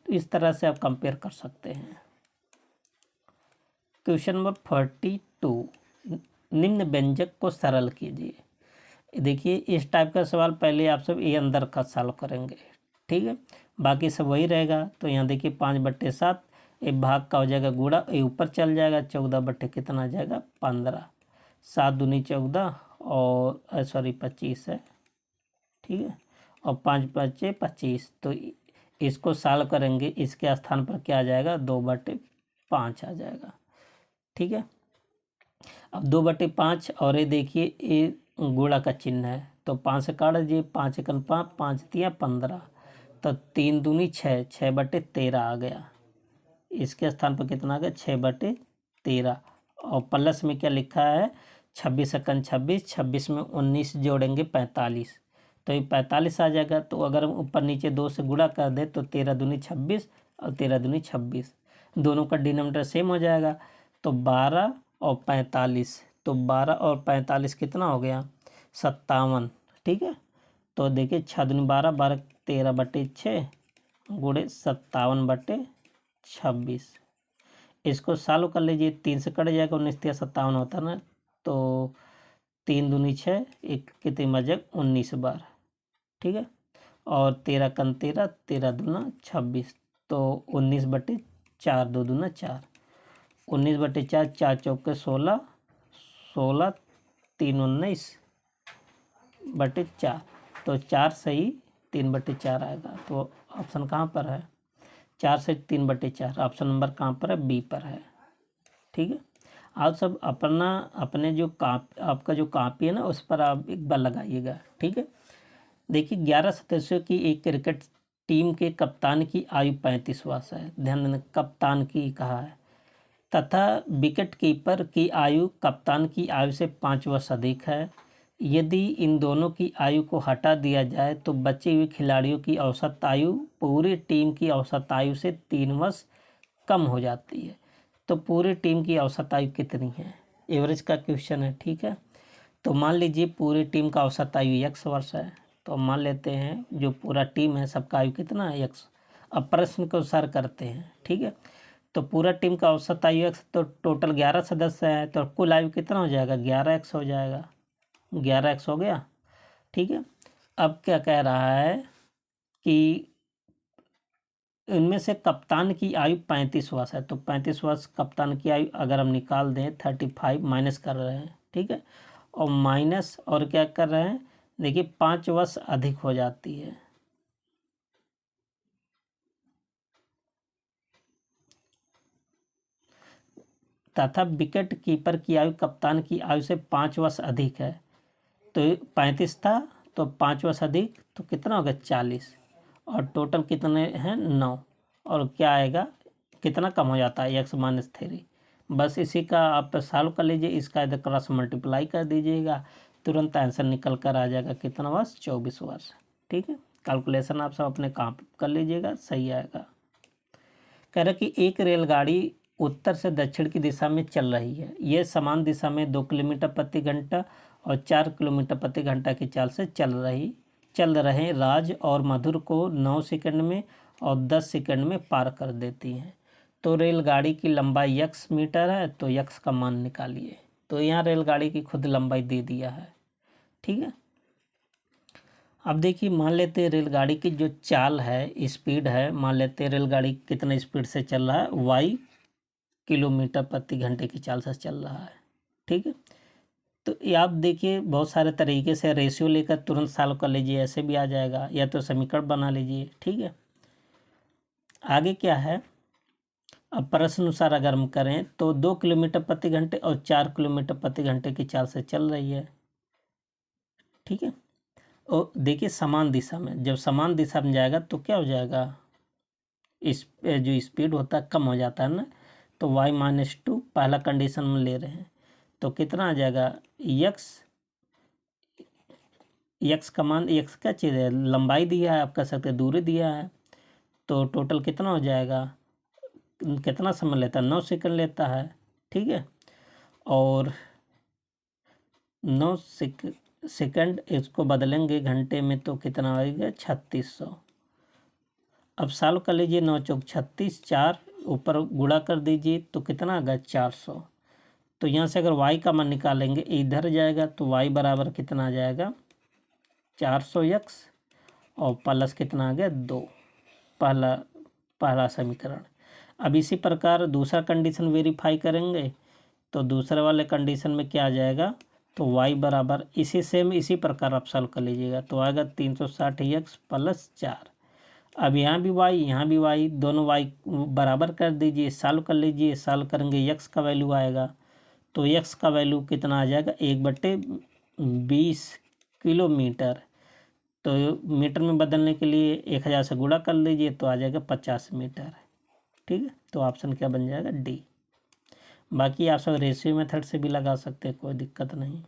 तो इस तरह से आप कंपेयर कर सकते हैं। क्वेश्चन नंबर 42, निम्न व्यंजक को सरल कीजिए। देखिए इस टाइप का सवाल पहले आप सब ये अंदर का सॉल्व करेंगे। ठीक है। बाकी सब वही रहेगा। तो यहाँ देखिए 5/7, एक भाग का हो जाएगा गुणा, ये ऊपर चल जाएगा, 14 कितना आ जाएगा 15, 7 दूनी 14 और सॉरी 25 है, ठीक है, और 5×5 25। तो इसको सॉल्व करेंगे, इसके स्थान पर क्या आ जाएगा 2/5 आ जाएगा, ठीक है। अब 2/5 और ये देखिए ये गुणा का चिन्ह है, तो 5 से काट दीजिए, 5 एकन 5, 5 तिया 15, तो 3 दूनी 6, 6/13 आ गया। इसके स्थान पर कितना आ गया 6/13, और प्लस में क्या लिखा है 26 एकन 26, 26 में 19 जोड़ेंगे 45, तो ये 45 आ जाएगा। तो अगर हम ऊपर नीचे 2 से गुणा कर दे तो 13 दूनी 26 और 13 दूनी 26, दोनों का डिनोमिनेटर सेम हो जाएगा, तो 12 और 45, तो 12 और 45 कितना हो गया 57, ठीक है। तो देखिए 6 दूनी 12, 12 13/6 गुणे 57/26, इसको सॉल्व कर लीजिए, 3 से कट जाएगा, 19 तिया 57 होता ना, तो 3 दूनी 6, एक कितनी मजक 19 बार, ठीक है, और 13 कन 13, 13 दूना 26, तो 19/4, 2 दूना 4, 19/4, 4 चौके 16, 16 3 19/4, तो 4 सही 3/4 आएगा। तो ऑप्शन कहाँ पर है 4 से 3/4, ऑप्शन नंबर कहाँ पर है बी पर है, ठीक है। आप सब अपने जो आपका जो कॉपी है ना उस पर आप एक बार लगाइएगा, ठीक है। देखिए 11 सदस्यों की एक क्रिकेट टीम के कप्तान की आयु 35 वर्ष है, ध्यान देना कप्तान की कहा है, तथा विकेट कीपर की आयु कप्तान की आयु से 5 वर्ष अधिक है। यदि इन दोनों की आयु को हटा दिया जाए तो बचे हुए खिलाड़ियों की औसत आयु पूरी टीम की औसत आयु से 3 वर्ष कम हो जाती है। तो पूरी टीम की औसत आयु कितनी है, एवरेज का क्वेश्चन है, ठीक है। तो मान लीजिए पूरी टीम का औसत आयु x वर्ष है, तो मान लेते हैं जो पूरा टीम है सबका आयु कितना है x। अब प्रश्न के अनुसार करते हैं, ठीक है। तो पूरा टीम का औसत आयु x, तो टोटल 11 सदस्य है, तो कुल आयु कितना हो जाएगा 11x हो जाएगा, 11x हो गया, ठीक है। अब क्या कह रहा है कि इनमें से कप्तान की आयु 35 वर्ष है, तो 35 वर्ष कप्तान की आयु अगर हम निकाल दें 35 माइनस कर रहे हैं, ठीक है, और माइनस और क्या कर रहे हैं देखिए 5 वर्ष अधिक हो जाती है, तथा विकेट कीपर की आयु कप्तान की आयु से 5 वर्ष अधिक है। तो 35 था तो 5 वर्ष अधिक तो कितना होगा 40, और टोटल कितने हैं 9, और क्या आएगा कितना कम हो जाता है x-3। बस इसी का आप सॉल्व कर लीजिए, इसका इधर क्रॉस मल्टीप्लाई कर दीजिएगा, तुरंत आंसर निकल कर आ जाएगा कितना वर्ष 24 वर्ष, ठीक है। कैलकुलेशन आप सब अपने काम कर लीजिएगा, सही आएगा। कह रहा कि एक रेलगाड़ी उत्तर से दक्षिण की दिशा में चल रही है, ये समान दिशा में 2 किलोमीटर प्रति घंटा और 4 किलोमीटर प्रति घंटा की चाल से चल रहे राज और मधुर को 9 सेकंड में और 10 सेकंड में पार कर देती हैं। तो रेलगाड़ी की लंबाई x मीटर है, तो x का मान निकालिए। तो यहाँ रेलगाड़ी की खुद लंबाई दे दिया है, ठीक है। अब देखिए मान लेते हैं रेलगाड़ी की जो चाल है स्पीड है, मान लेते हैं रेलगाड़ी कितने स्पीड से चल रहा है y किलोमीटर प्रति घंटे की चाल से चल रहा है, ठीक है। तो ये आप देखिए बहुत सारे तरीके से रेशियो लेकर तुरंत सॉल्व कर लीजिए, ऐसे भी आ जाएगा, या तो समीकरण बना लीजिए, ठीक है। आगे क्या है, अब प्रश्न अनुसार अगर हम करें तो 2 किलोमीटर प्रति घंटे और 4 किलोमीटर प्रति घंटे की चाल से चल रही है, ठीक है। और देखिए समान दिशा में, जब समान दिशा में जाएगा तो क्या हो जाएगा, इस जो स्पीड होता है कम हो जाता है ना, तो y-2 पहला कंडीशन में ले रहे हैं, तो कितना आ जाएगा x का मान, x क्या चीज़ है लंबाई दिया है, आप कह सकते दूरी दिया है, तो टोटल कितना हो जाएगा, कितना समय लेता है 9 सेकंड लेता है, ठीक है। और 9 सेकंड इसको बदलेंगे घंटे में तो कितना आएगा 3600। अब सॉल्व कर लीजिए, 9 चौक 36, 4 ऊपर गुणा कर दीजिए तो कितना आ गया 400। तो यहाँ से अगर y का मान निकालेंगे इधर जाएगा तो y बराबर कितना आ जाएगा 400x और प्लस कितना आ गया 2, पहला पहला समीकरण। अब इसी प्रकार दूसरा कंडीशन वेरीफाई करेंगे तो दूसरे वाले कंडीशन में क्या आ जाएगा, तो y बराबर इसी प्रकार आप सॉल्व कर लीजिएगा तो आएगा 360x प्लस 4। अब यहाँ भी y यहाँ भी y, दोनों y बराबर कर दीजिए, सॉल्व कर लीजिए। सॉल्व करेंगे x का वैल्यू आएगा, तो x का वैल्यू कितना आ जाएगा 1/20 किलोमीटर। तो मीटर में बदलने के लिए 1000 से गुणा कर लीजिए तो आ जाएगा 50 मीटर। ठीक है, तो ऑप्शन क्या बन जाएगा, डी। बाकी आप सब रेशियो मेथड से भी लगा सकते हैं, कोई दिक्कत नहीं।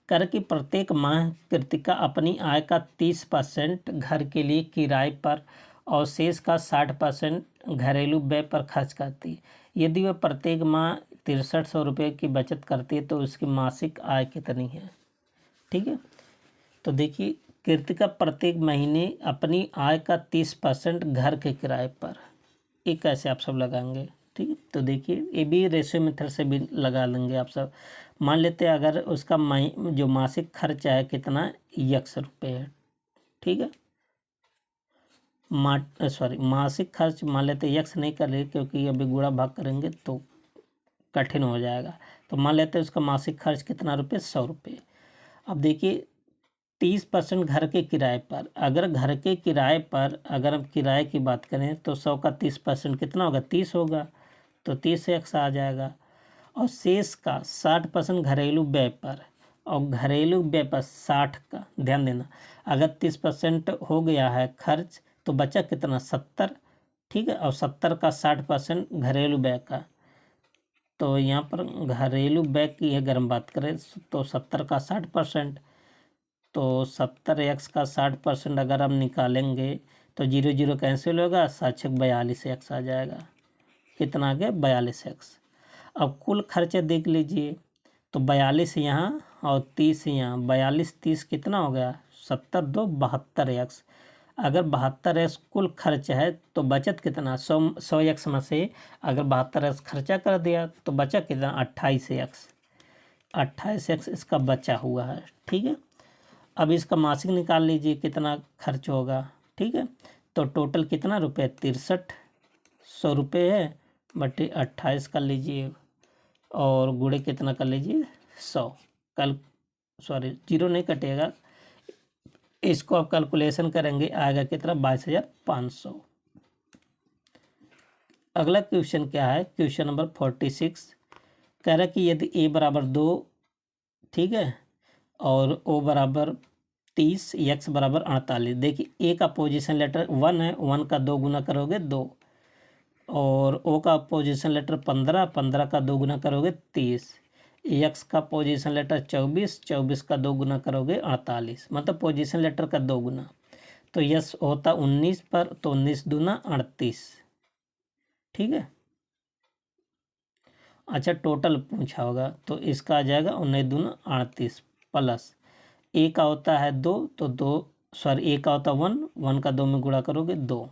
कर कि प्रत्येक माह कृतिका अपनी आय का 30% घर के लिए किराए पर और शेष का 60% घरेलू व्यय पर खर्च करती है। यदि वह प्रत्येक माह 6300 रुपये की बचत करती है तो उसकी मासिक आय कितनी है। ठीक है, तो देखिए कृतिका प्रत्येक महीने अपनी आय का 30% घर के किराए पर, ये कैसे आप सब लगाएंगे। ठीक है, तो देखिए ये भी रेशियो मेथड से भी लगा लेंगे आप सब। मान लेते हैं अगर उसका जो मासिक खर्चा है कितना, 1 रुपये है। ठीक है, मासिक खर्च मान लेते हैं, यक्स नहीं कर रहे क्योंकि अभी गुणा भाग करेंगे तो कठिन हो जाएगा। तो मान लेते हैं उसका मासिक खर्च कितना रुपये, 100 रुपये। अब देखिए 30% घर के किराए पर, अगर घर के किराए पर अगर हम किराए की बात करें तो 100 का 30% कितना होगा, 30 होगा, तो 30 से x आ जाएगा। और शेष का 60% घरेलू व्यय पर, और घरेलू व्यय पर 60 का ध्यान देना, अगर 30% हो गया है खर्च तो बचा कितना, 70। ठीक है, और 70 का 60% घरेलू व्यय का, तो यहाँ पर घरेलू व्यय की अगर हम बात करें तो 70 का 60%, तो 70x का 60% अगर हम निकालेंगे तो 0 0 कैंसिल होगा, 7 42x आ जाएगा। कितना आ गया, 42x। अब कुल खर्चे देख लीजिए तो 42 यहाँ और 30 यहाँ, 42 30 कितना हो गया, 70 2 72x। अगर 72x कुल खर्च है तो बचत कितना, 100x में से अगर 72x खर्चा कर दिया तो बचा कितना, 28x। 28x इसका बचा हुआ है। ठीक है, अब इसका मासिक निकाल लीजिए कितना खर्च होगा। ठीक है, तो टोटल कितना रुपये, 6300 रुपये है, बटे 28 कर लीजिए और गुणे कितना कर लीजिए, 100। 0 नहीं कटेगा, इसको आप कैलकुलेशन करेंगे आएगा कितना, 22,500। अगला क्वेश्चन क्या है, क्वेश्चन नंबर 46 कह रहा है कि यदि a बराबर 2, ठीक है, और o बराबर 30, x बराबर 48। देखिए a का पोजीशन लेटर 1 है, 1 का 2 गुना करोगे 2, और o का पोजीशन लेटर 15, 15 का 2 गुना करोगे 30, x का पोजीशन लेटर 24, 24 का 2 गुना करोगे 48, मतलब पोजीशन लेटर का 2 गुना। तो यस होता 19 पर, तो 19 दूना 38। ठीक है, अच्छा टोटल पूछा होगा तो इसका आ जाएगा 19 दूना 38 प्लस ए का होता है 2, तो 2 ए का होता 1, 1 का 2 में गुणा करोगे 2।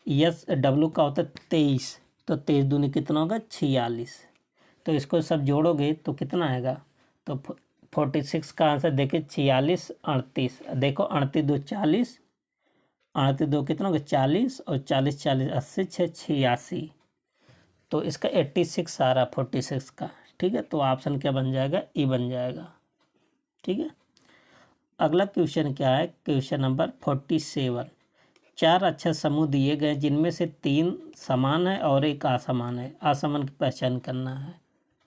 यस डब्लू का होता है 23, तो 23 दूनी कितना होगा, 46। तो इसको सब जोड़ोगे तो कितना आएगा, तो 46 का आंसर देखिए 46 38, देखो 38 2 40, 38 2 कितना होगा 40, और 40 40 80 6 86, तो इसका 86 आ रहा 46 का। ठीक है, तो ऑप्शन क्या बन जाएगा, ई बन जाएगा। ठीक है, अगला क्वेश्चन क्या है, क्वेश्चन नंबर 47। 4 अक्षर समूह दिए गए जिनमें से 3 समान है और एक असमान है, असमान की पहचान करना है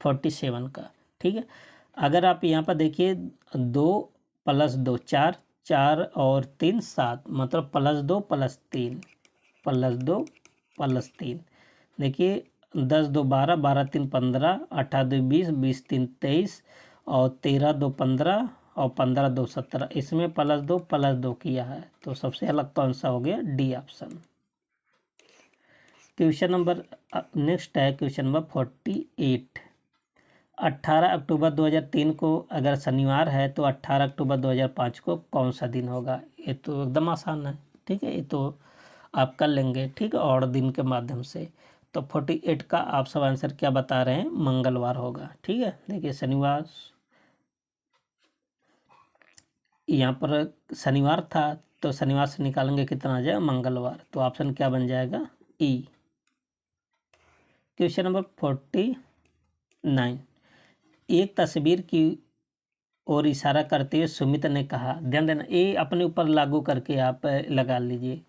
47 का। ठीक है, अगर आप यहाँ पर देखिए 2 + 2 4, 4 और 3 7, मतलब +2 + 3, +2 + 3। देखिए 10 2 12, 12 3 15, 18 2 20, 20 3 23, और 13 2 15, और 15 2 17। इसमें +2 +2 किया है, तो सबसे अलग कौन सा हो गया, D option. Question number next है क्वेश्चन नंबर 48। 18 अक्टूबर 2003 को अगर शनिवार है तो 18 अक्टूबर 2005 को कौन सा दिन होगा। ये तो एकदम आसान है। ठीक है, ये तो आप कर लेंगे। ठीक है, और दिन के माध्यम से। तो 48 का आप सब आंसर क्या बता रहे हैं, मंगलवार होगा। ठीक है, देखिए शनिवार, यहाँ पर शनिवार था तो शनिवार से निकालेंगे कितना आ जाएगा, मंगलवार। तो ऑप्शन क्या बन जाएगा, ई। Question number 49। एक तस्वीर की और इशारा करते हुए सुमित ने कहा, ध्यान देना, ये अपने ऊपर लागू करके आप लगा लीजिए।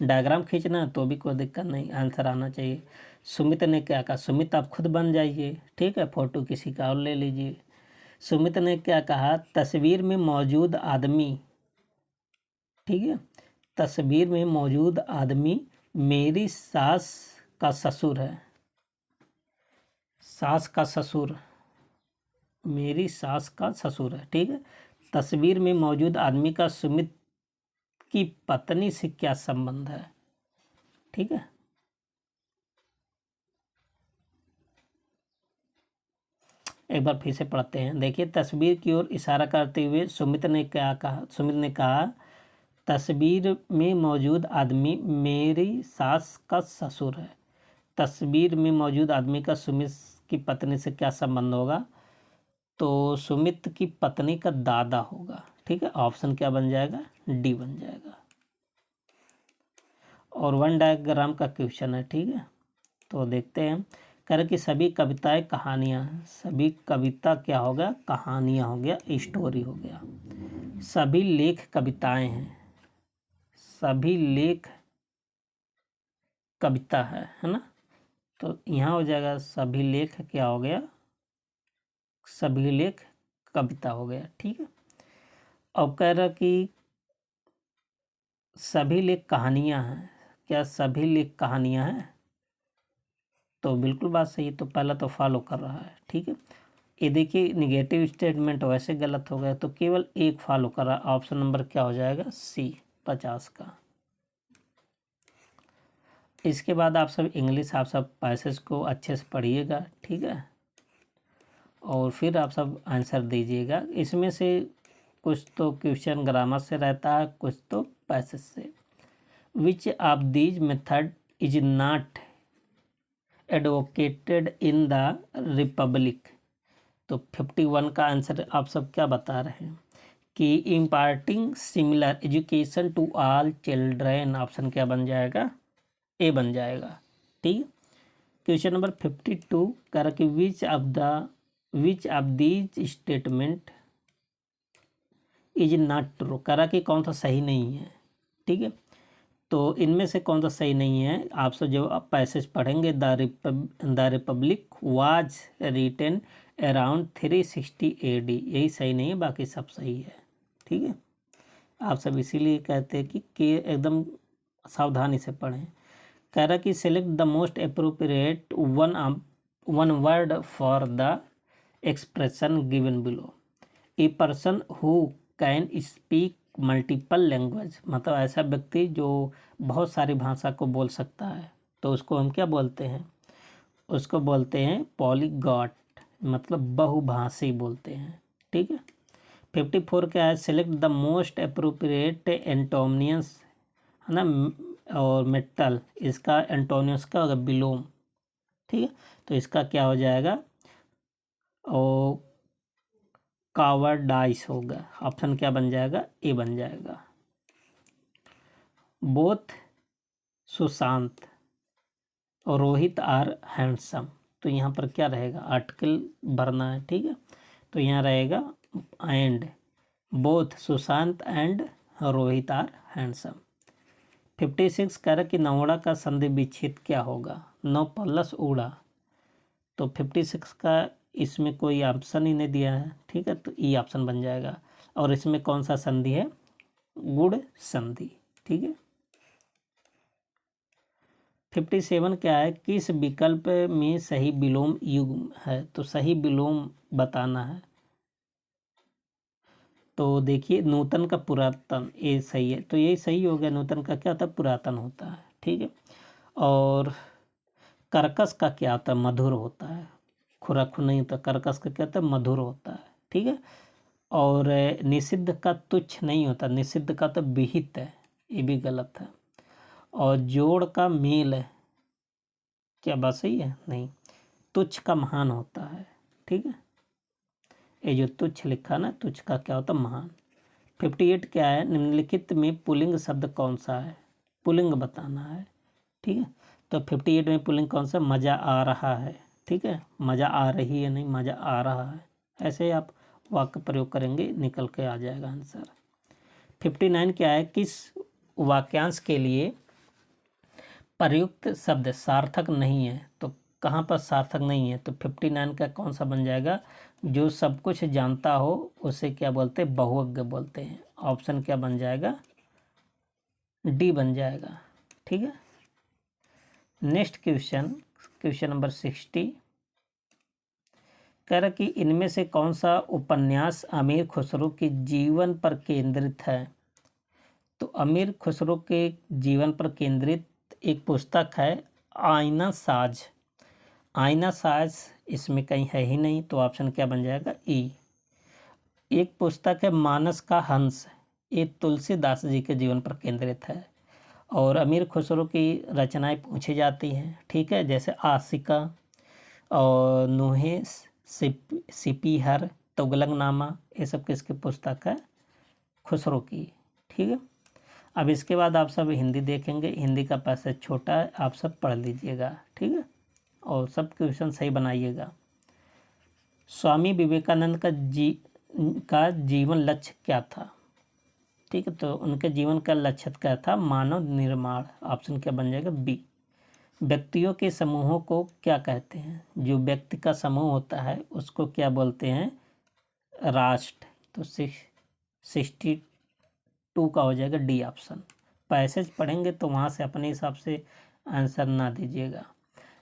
डायग्राम खींचना तो भी कोई दिक्कत नहीं, आंसर आना चाहिए। सुमित ने क्या कहा, सुमित आप खुद बन जाइए, ठीक है, फोटो किसी का और ले लीजिए। सुमित ने क्या कहा, तस्वीर में मौजूद आदमी, ठीक है, तस्वीर में मौजूद आदमी मेरी सास का ससुर है। सास का ससुर, मेरी सास का ससुर है, ठीक है। तस्वीर में मौजूद आदमी का सुमित की पत्नी से क्या संबंध है, ठीक है। एक बार फिर से पढ़ते हैं, देखिए, तस्वीर की ओर इशारा करते हुए सुमित ने क्या कहा, सुमित ने कहा, तस्वीर में मौजूद आदमी मेरी सास का ससुर है। तस्वीर में मौजूद आदमी का सुमित की पत्नी से क्या संबंध होगा, तो सुमित की पत्नी का दादा होगा, ठीक है। ऑप्शन क्या बन जाएगा, डी बन जाएगा। और वन डायग्राम का क्वेश्चन है, ठीक है। तो देखते हैं, कह रहे कि सभी कविताएं कहानियां, सभी कविता क्या हो गया, कहानियां हो गया, स्टोरी हो गया। सभी लेख कविताएं हैं, सभी लेख कविता है ना। तो यहाँ हो जाएगा सभी लेख क्या हो गया, सभी लेख कविता हो गया, ठीक है। अब कह रहा कि सभी लेख कहानियां हैं, क्या सभी लेख कहानियां हैं, तो बिल्कुल बात सही है। तो पहला तो फॉलो कर रहा है, ठीक है। ये देखिए, निगेटिव स्टेटमेंट वैसे गलत हो गया, तो केवल एक फॉलो कर रहा है। ऑप्शन नंबर क्या हो जाएगा, सी 50 का। इसके बाद आप सब इंग्लिश, आप सब पैसेज को अच्छे से पढ़िएगा, ठीक है, और फिर आप सब आंसर दीजिएगा। इसमें से कुछ तो क्वेश्चन ग्रामर से रहता है, कुछ तो पैसेज से। Which of these method is not advocated in the Republic. तो 51 का आंसर आप सब क्या बता रहे हैं कि imparting similar education to all children. Option क्या बन जाएगा, ए बन जाएगा, ठीक। क्वेश्चन नंबर 52 कह रहा कि which of these statement is not true. कह रहा कि कौन सा सही नहीं है, ठीक है। तो इनमें से कौन सा सही नहीं है, आप सब जो आप पैसेज पढ़ेंगे, the republic was written around 360 AD, यही सही नहीं है, बाकी सब सही है, ठीक है। आप सब इसीलिए कहते हैं कि एकदम सावधानी से पढ़ें। कह रहा कि select the most appropriate one word for the expression given below. A person who can speak multiple language, मतलब ऐसा व्यक्ति जो बहुत सारी भाषा को बोल सकता है, तो उसको हम क्या बोलते हैं, उसको बोलते हैं पॉलीगॉट, मतलब बहुभाषी बोलते हैं, ठीक है। 54 क्या है, सेलेक्ट द मोस्ट अप्रोप्रिएट एंटोनियंस, है ना, और मेटल, इसका एंटोनियंस का होगा बिलोम, ठीक है। तो इसका क्या हो जाएगा, और कावर्डाइस होगा। ऑप्शन क्या बन जाएगा, ए बन जाएगा। बोथ सुशांत और रोहित आर हैंडसम, तो यहाँ पर क्या रहेगा, आर्टिकल भरना है, ठीक है। तो यहाँ रहेगा and, both Sushant and Rohit are handsome. 56 कह रहा कि नवड़ा का संधि विच्छेद क्या होगा, नौ प्लस उड़ा। तो 56 का इसमें कोई ऑप्शन ही नहीं दिया है, ठीक है, तो ई ऑप्शन बन जाएगा। और इसमें कौन सा संधि है, गुड़ संधि, ठीक है। 57 क्या है, किस विकल्प में सही विलोम युग्म है, तो सही विलोम बताना है। तो देखिए, नूतन का पुरातन, ये सही है, तो यही सही हो गया। नूतन का क्या होता है, पुरातन होता है, ठीक है। और कर्कश का क्या होता है, मधुर होता है। खुराखु नहीं होता, कर्कश का क्या होता है, मधुर होता है, ठीक है। और निषिद्ध का तुच्छ नहीं होता, निषिद्ध का तो विहित है, ये भी गलत है। और जोड़ का मेल है, क्या बात सही है, नहीं, तुच्छ का महान होता है, ठीक है। ये जो तुच्छ लिखा ना, तुच्छ का क्या होता है, महान। 58 क्या है, निम्नलिखित में पुल्लिंग शब्द कौन सा है, पुल्लिंग बताना है। ठीक है, तो 58 में पुल्लिंग कौन सा, मज़ा आ रहा है। ठीक है, मज़ा आ रही है नहीं, मज़ा आ रहा है, ऐसे आप वाक्य प्रयोग करेंगे, निकल के आ जाएगा आंसर। 59 क्या है, किस वाक्यांश के लिए प्रयुक्त शब्द सार्थक नहीं है, तो कहाँ पर सार्थक नहीं है, तो 59 का कौन सा बन जाएगा, जो सब कुछ जानता हो उसे क्या बोलते हैं, बहुज्ञ बोलते हैं। ऑप्शन क्या बन जाएगा, डी बन जाएगा। ठीक है, नेक्स्ट क्वेश्चन, क्वेश्चन नंबर 60 कह रहा कि इनमें से कौन सा उपन्यास अमीर खुसरो के जीवन पर केंद्रित है। तो अमीर खुसरो के जीवन पर केंद्रित एक पुस्तक है आईना साज। आईना साज इसमें कहीं है ही नहीं, तो ऑप्शन क्या बन जाएगा, ई। एक पुस्तक है मानस का हंस, ये तुलसीदास जी के जीवन पर केंद्रित है। और अमीर खुसरो की रचनाएं पूछी जाती हैं। ठीक है, जैसे आशिका और नूहे सिपीहर, तुगलकनामा, ये सब किसकी पुस्तक है, खुसरो की। ठीक है, अब इसके बाद आप सब हिंदी देखेंगे, हिंदी का पैसेज छोटा है, आप सब पढ़ लीजिएगा। ठीक है, और सब क्वेश्चन सही बनाइएगा। स्वामी विवेकानंद का जीवन लक्ष्य क्या था। ठीक है, तो उनके जीवन का लक्ष्य क्या था, मानव निर्माण। ऑप्शन क्या बन जाएगा, बी। व्यक्तियों के समूहों को क्या कहते हैं, जो व्यक्ति का समूह होता है उसको क्या बोलते हैं, राष्ट्र। तो 62 का हो जाएगा डी ऑप्शन। पैसेज पढ़ेंगे तो वहाँ से अपने हिसाब से आंसर ना दीजिएगा।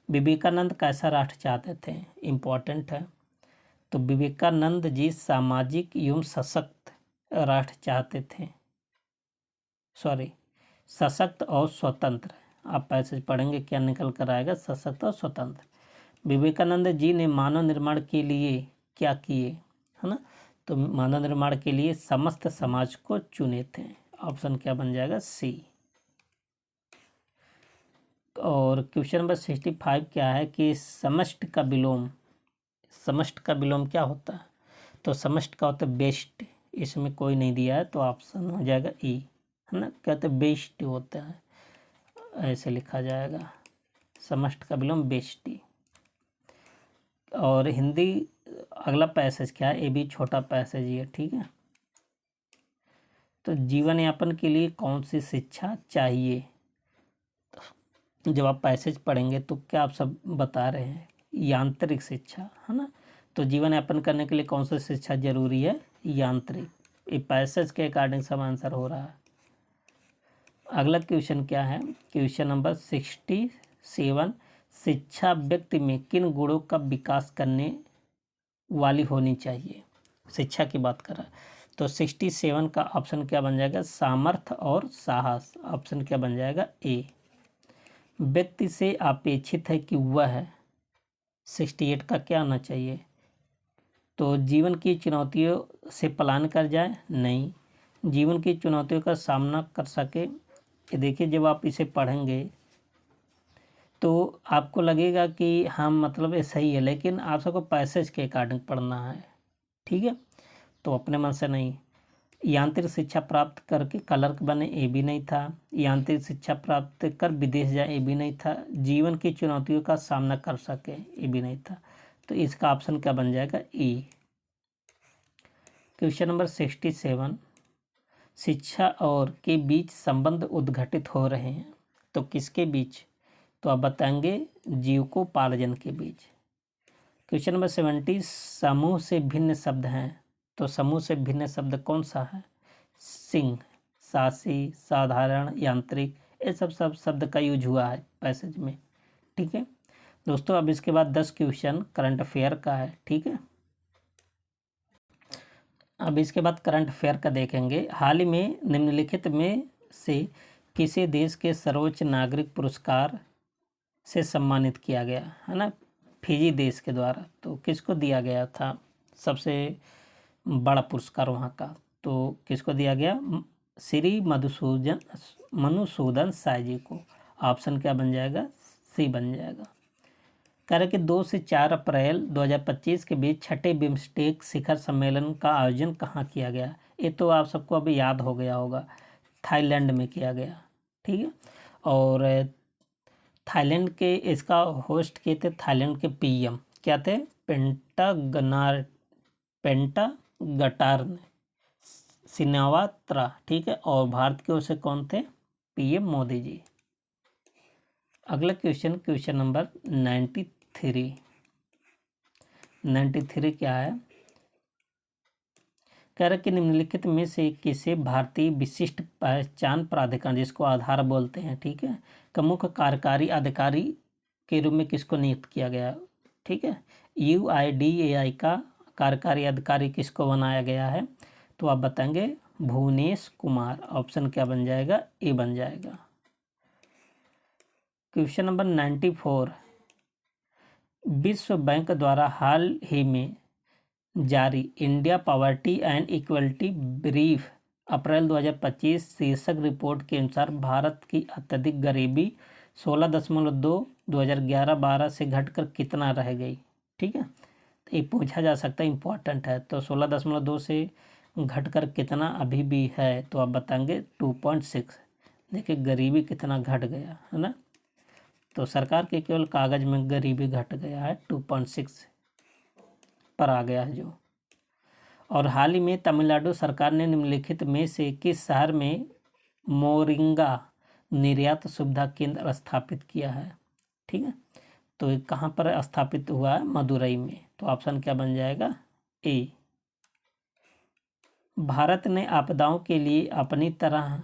विवेकानंद कैसा राष्ट्र चाहते थे, इम्पोर्टेंट है। तो विवेकानंद जी सामाजिक एवं सशक्त राष्ट्र चाहते थे, सॉरी, सशक्त और स्वतंत्र। आप पैसेज पढ़ेंगे क्या निकल कर आएगा, सशक्त और स्वतंत्र। विवेकानंद जी ने मानव निर्माण के लिए क्या किए, है ना, तो मानव निर्माण के लिए समस्त समाज को चुने थे। ऑप्शन क्या बन जाएगा, सी। और क्वेश्चन नंबर 65 क्या है कि समष्टि का विलोम, समष्टि का विलोम क्या होता है, तो समष्टि का होता है बेस्ट। इसमें कोई नहीं दिया है, तो ऑप्शन हो जाएगा ई, है ना, कहते हैं बेस्ट होता है, ऐसे लिखा जाएगा, समष्टि का विलोम बेस्टी। और हिंदी अगला पैसेज क्या है, ये भी छोटा पैसेज ही है। ठीक है, तो जीवन यापन के लिए कौन सी शिक्षा चाहिए। जब आप पैसेज पढ़ेंगे तो क्या आप सब बता रहे हैं, यांत्रिक शिक्षा, है ना, तो जीवन यापन करने के लिए कौन सी शिक्षा जरूरी है, यांत्रिक। ये पैसेज के अकॉर्डिंग सब आंसर हो रहा है। अगला क्वेश्चन क्या है, क्वेश्चन नंबर 67, शिक्षा व्यक्ति में किन गुणों का विकास करने वाली होनी चाहिए। शिक्षा की बात कर रहा है, तो 67 का ऑप्शन क्या बन जाएगा, सामर्थ्य और साहस। ऑप्शन क्या बन जाएगा, ए। व्यक्ति से अपेक्षित है कि वह, 68 का क्या होना चाहिए, तो जीवन की चुनौतियों से पलायन कर जाए, नहीं, जीवन की चुनौतियों का सामना कर सके। ये देखिए, जब आप इसे पढ़ेंगे तो आपको लगेगा कि हाँ मतलब ये सही है, लेकिन आप सबको पैसेज के अकॉर्डिंग पढ़ना है। ठीक है, तो अपने मन से नहीं। यांत्रिक शिक्षा प्राप्त करके क्लर्क बने, ये भी नहीं था। यांत्रिक शिक्षा प्राप्त कर विदेश जाए, ये भी नहीं था। जीवन की चुनौतियों का सामना कर सके, ये भी नहीं था। तो इसका ऑप्शन क्या बन जाएगा, ई। क्वेश्चन नंबर 67, शिक्षा और के बीच संबंध उद्घटित हो रहे हैं, तो किसके बीच, तो आप बताएंगे जीविकोपार्जन के बीच। क्वेश्चन नंबर 70, समूह से भिन्न शब्द हैं, तो समूह से भिन्न शब्द कौन सा है, सिंह, सासी, साधारण, यांत्रिक, ये सब शब्द का यूज हुआ है पैसेज में। ठीक है दोस्तों, अब इसके बाद 10 क्वेश्चन करंट अफेयर का है। ठीक है, अब इसके बाद करंट अफेयर का देखेंगे। हाल ही में निम्नलिखित में से किसी देश के सर्वोच्च नागरिक पुरस्कार से सम्मानित किया गया, है ना, फिजी देश के द्वारा, तो किसको दिया गया था सबसे बड़ा पुरस्कार वहाँ का, तो किसको दिया गया, श्री मधुसूदन साय जी को। ऑप्शन क्या बन जाएगा, सी बन जाएगा। कह रहे कि 2 से 4 अप्रैल 2025 के बीच छठे बिम्स्टेक शिखर सम्मेलन का आयोजन कहाँ किया गया, ये तो आप सबको अभी याद हो गया होगा, थाईलैंड में किया गया। ठीक है, और थाईलैंड के इसका होस्ट किए थे थाईलैंड के पीएम क्या थे, पेंटागटार्न सिनावात्रा। ठीक है, और भारत की ओर से कौन थे, पीएम मोदी जी। अगला क्वेश्चन, क्वेश्चन नंबर 93 क्या है, कह रहा कि निम्नलिखित में से किसे भारतीय विशिष्ट पहचान प्राधिकरण, जिसको आधार बोलते हैं, ठीक है, का मुख्य कार्यकारी अधिकारी के रूप में किसको नियुक्त किया गया। ठीक है, UIDAI का कार्यकारी अधिकारी किसको बनाया गया है, तो आप बताएंगे भुवनेश कुमार। ऑप्शन क्या बन जाएगा, ए बन जाएगा। क्वेश्चन नंबर 94, विश्व बैंक द्वारा हाल ही में जारी India poverty and equality brief April 2025 शीर्षक रिपोर्ट के अनुसार भारत की अत्यधिक गरीबी 16.2 2011-12 से घटकर कितना रह गई। ठीक है, तो ये पूछा जा सकता है, इम्पोर्टेंट है। तो 16.2 से घटकर कितना अभी भी है, तो आप बताएंगे 2.6। देखिए गरीबी कितना घट गया है ना, तो सरकार के केवल कागज में गरीबी घट गया है, 2.6 पर आ गया है जो। और हाल ही में तमिलनाडु सरकार ने निम्नलिखित में से किस शहर में मोरिंगा निर्यात सुविधा केंद्र स्थापित किया है। ठीक है, तो ये कहाँ पर स्थापित हुआ है, मदुरई में। तो ऑप्शन क्या बन जाएगा, ए। भारत ने आपदाओं के लिए अपनी तरह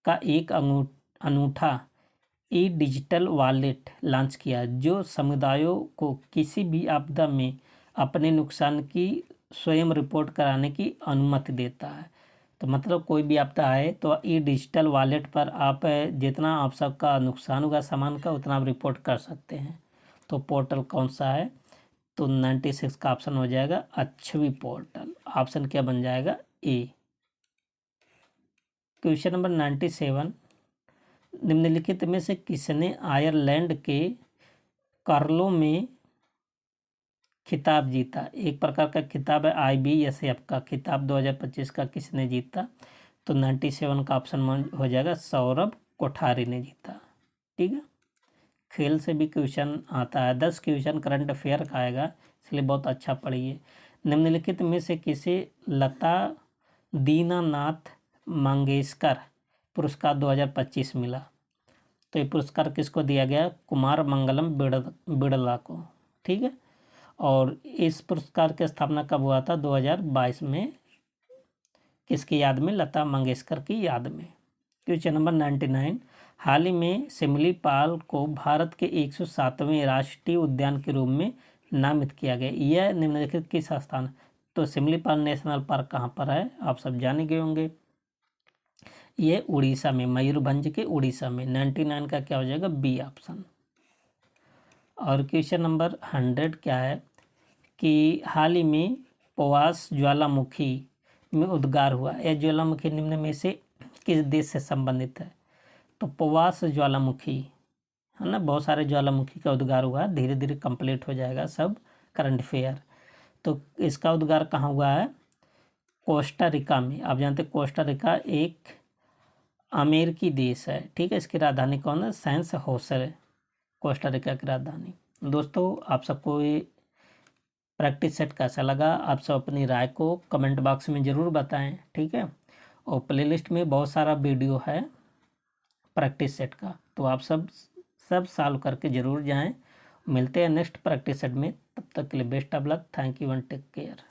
का एक अनूठा डिजिटल वॉलेट लॉन्च किया, जो समुदायों को किसी भी आपदा में अपने नुकसान की स्वयं रिपोर्ट कराने की अनुमति देता है। तो मतलब कोई भी आपदा आए तो डिजिटल वॉलेट पर आप जितना आप सबका नुकसान होगा सामान का, उतना आप रिपोर्ट कर सकते हैं। तो पोर्टल कौन सा है, तो 96 का ऑप्शन हो जाएगा अक्षवी पोर्टल। ऑप्शन क्या बन जाएगा, ए। क्वेश्चन नंबर 97, निम्नलिखित में से किसने आयरलैंड के कार्लो में खिताब जीता। एक प्रकार का खिताब है, IBSF का खिताब 2025 का किसने जीता, तो 97 का ऑप्शन हो जाएगा सौरभ कोठारी ने जीता। ठीक है, खेल से भी क्वेश्चन आता है, 10 क्वेश्चन करंट अफेयर का आएगा, इसलिए बहुत अच्छा पढ़िए। निम्नलिखित में से किसे लता दीनानाथ मंगेशकर पुरस्कार 2025 मिला, तो ये पुरस्कार किसको दिया गया, कुमार मंगलम बिड़ला को। ठीक है, और इस पुरस्कार की स्थापना कब हुआ था, 2022 में। किसकी याद में, लता मंगेशकर की याद में। क्वेश्चन नंबर 99, हाल ही में सिमलीपाल को भारत के 107वें राष्ट्रीय उद्यान के रूप में नामित किया गया। यह निम्नलिखित किस स्थान, तो सिमलीपाल नेशनल पार्क कहाँ पर है, आप सब जान गए होंगे, ये उड़ीसा में, मयूरभंज के उड़ीसा में। 99 का क्या हो जाएगा, बी ऑप्शन। और क्वेश्चन नंबर 100 क्या है कि हाल ही में पवास ज्वालामुखी में उद्गार हुआ। यह ज्वालामुखी निम्न में से किस देश से संबंधित है, तो पवास ज्वालामुखी है ना, बहुत सारे ज्वालामुखी का उद्गार हुआ, धीरे धीरे कंप्लीट हो जाएगा सब करंट अफेयर। तो इसका उद्गार कहाँ हुआ है, कोस्टा रिका में। आप जानते हैं कोस्टा रिका एक अमेरिकी देश है। ठीक है, इसकी राजधानी कौन है, सैन होसे है कोस्टा रिका की राजधानी। दोस्तों आप सबको ये प्रैक्टिस सेट कैसा लगा, आप सब अपनी राय को कमेंट बॉक्स में ज़रूर बताएं। ठीक है, और प्लेलिस्ट में बहुत सारा वीडियो है प्रैक्टिस सेट का, तो आप सब सॉल्व करके ज़रूर जाएं। मिलते हैं नेक्स्ट प्रैक्टिस सेट में, तब तक के लिए best of luck, thank you and take care.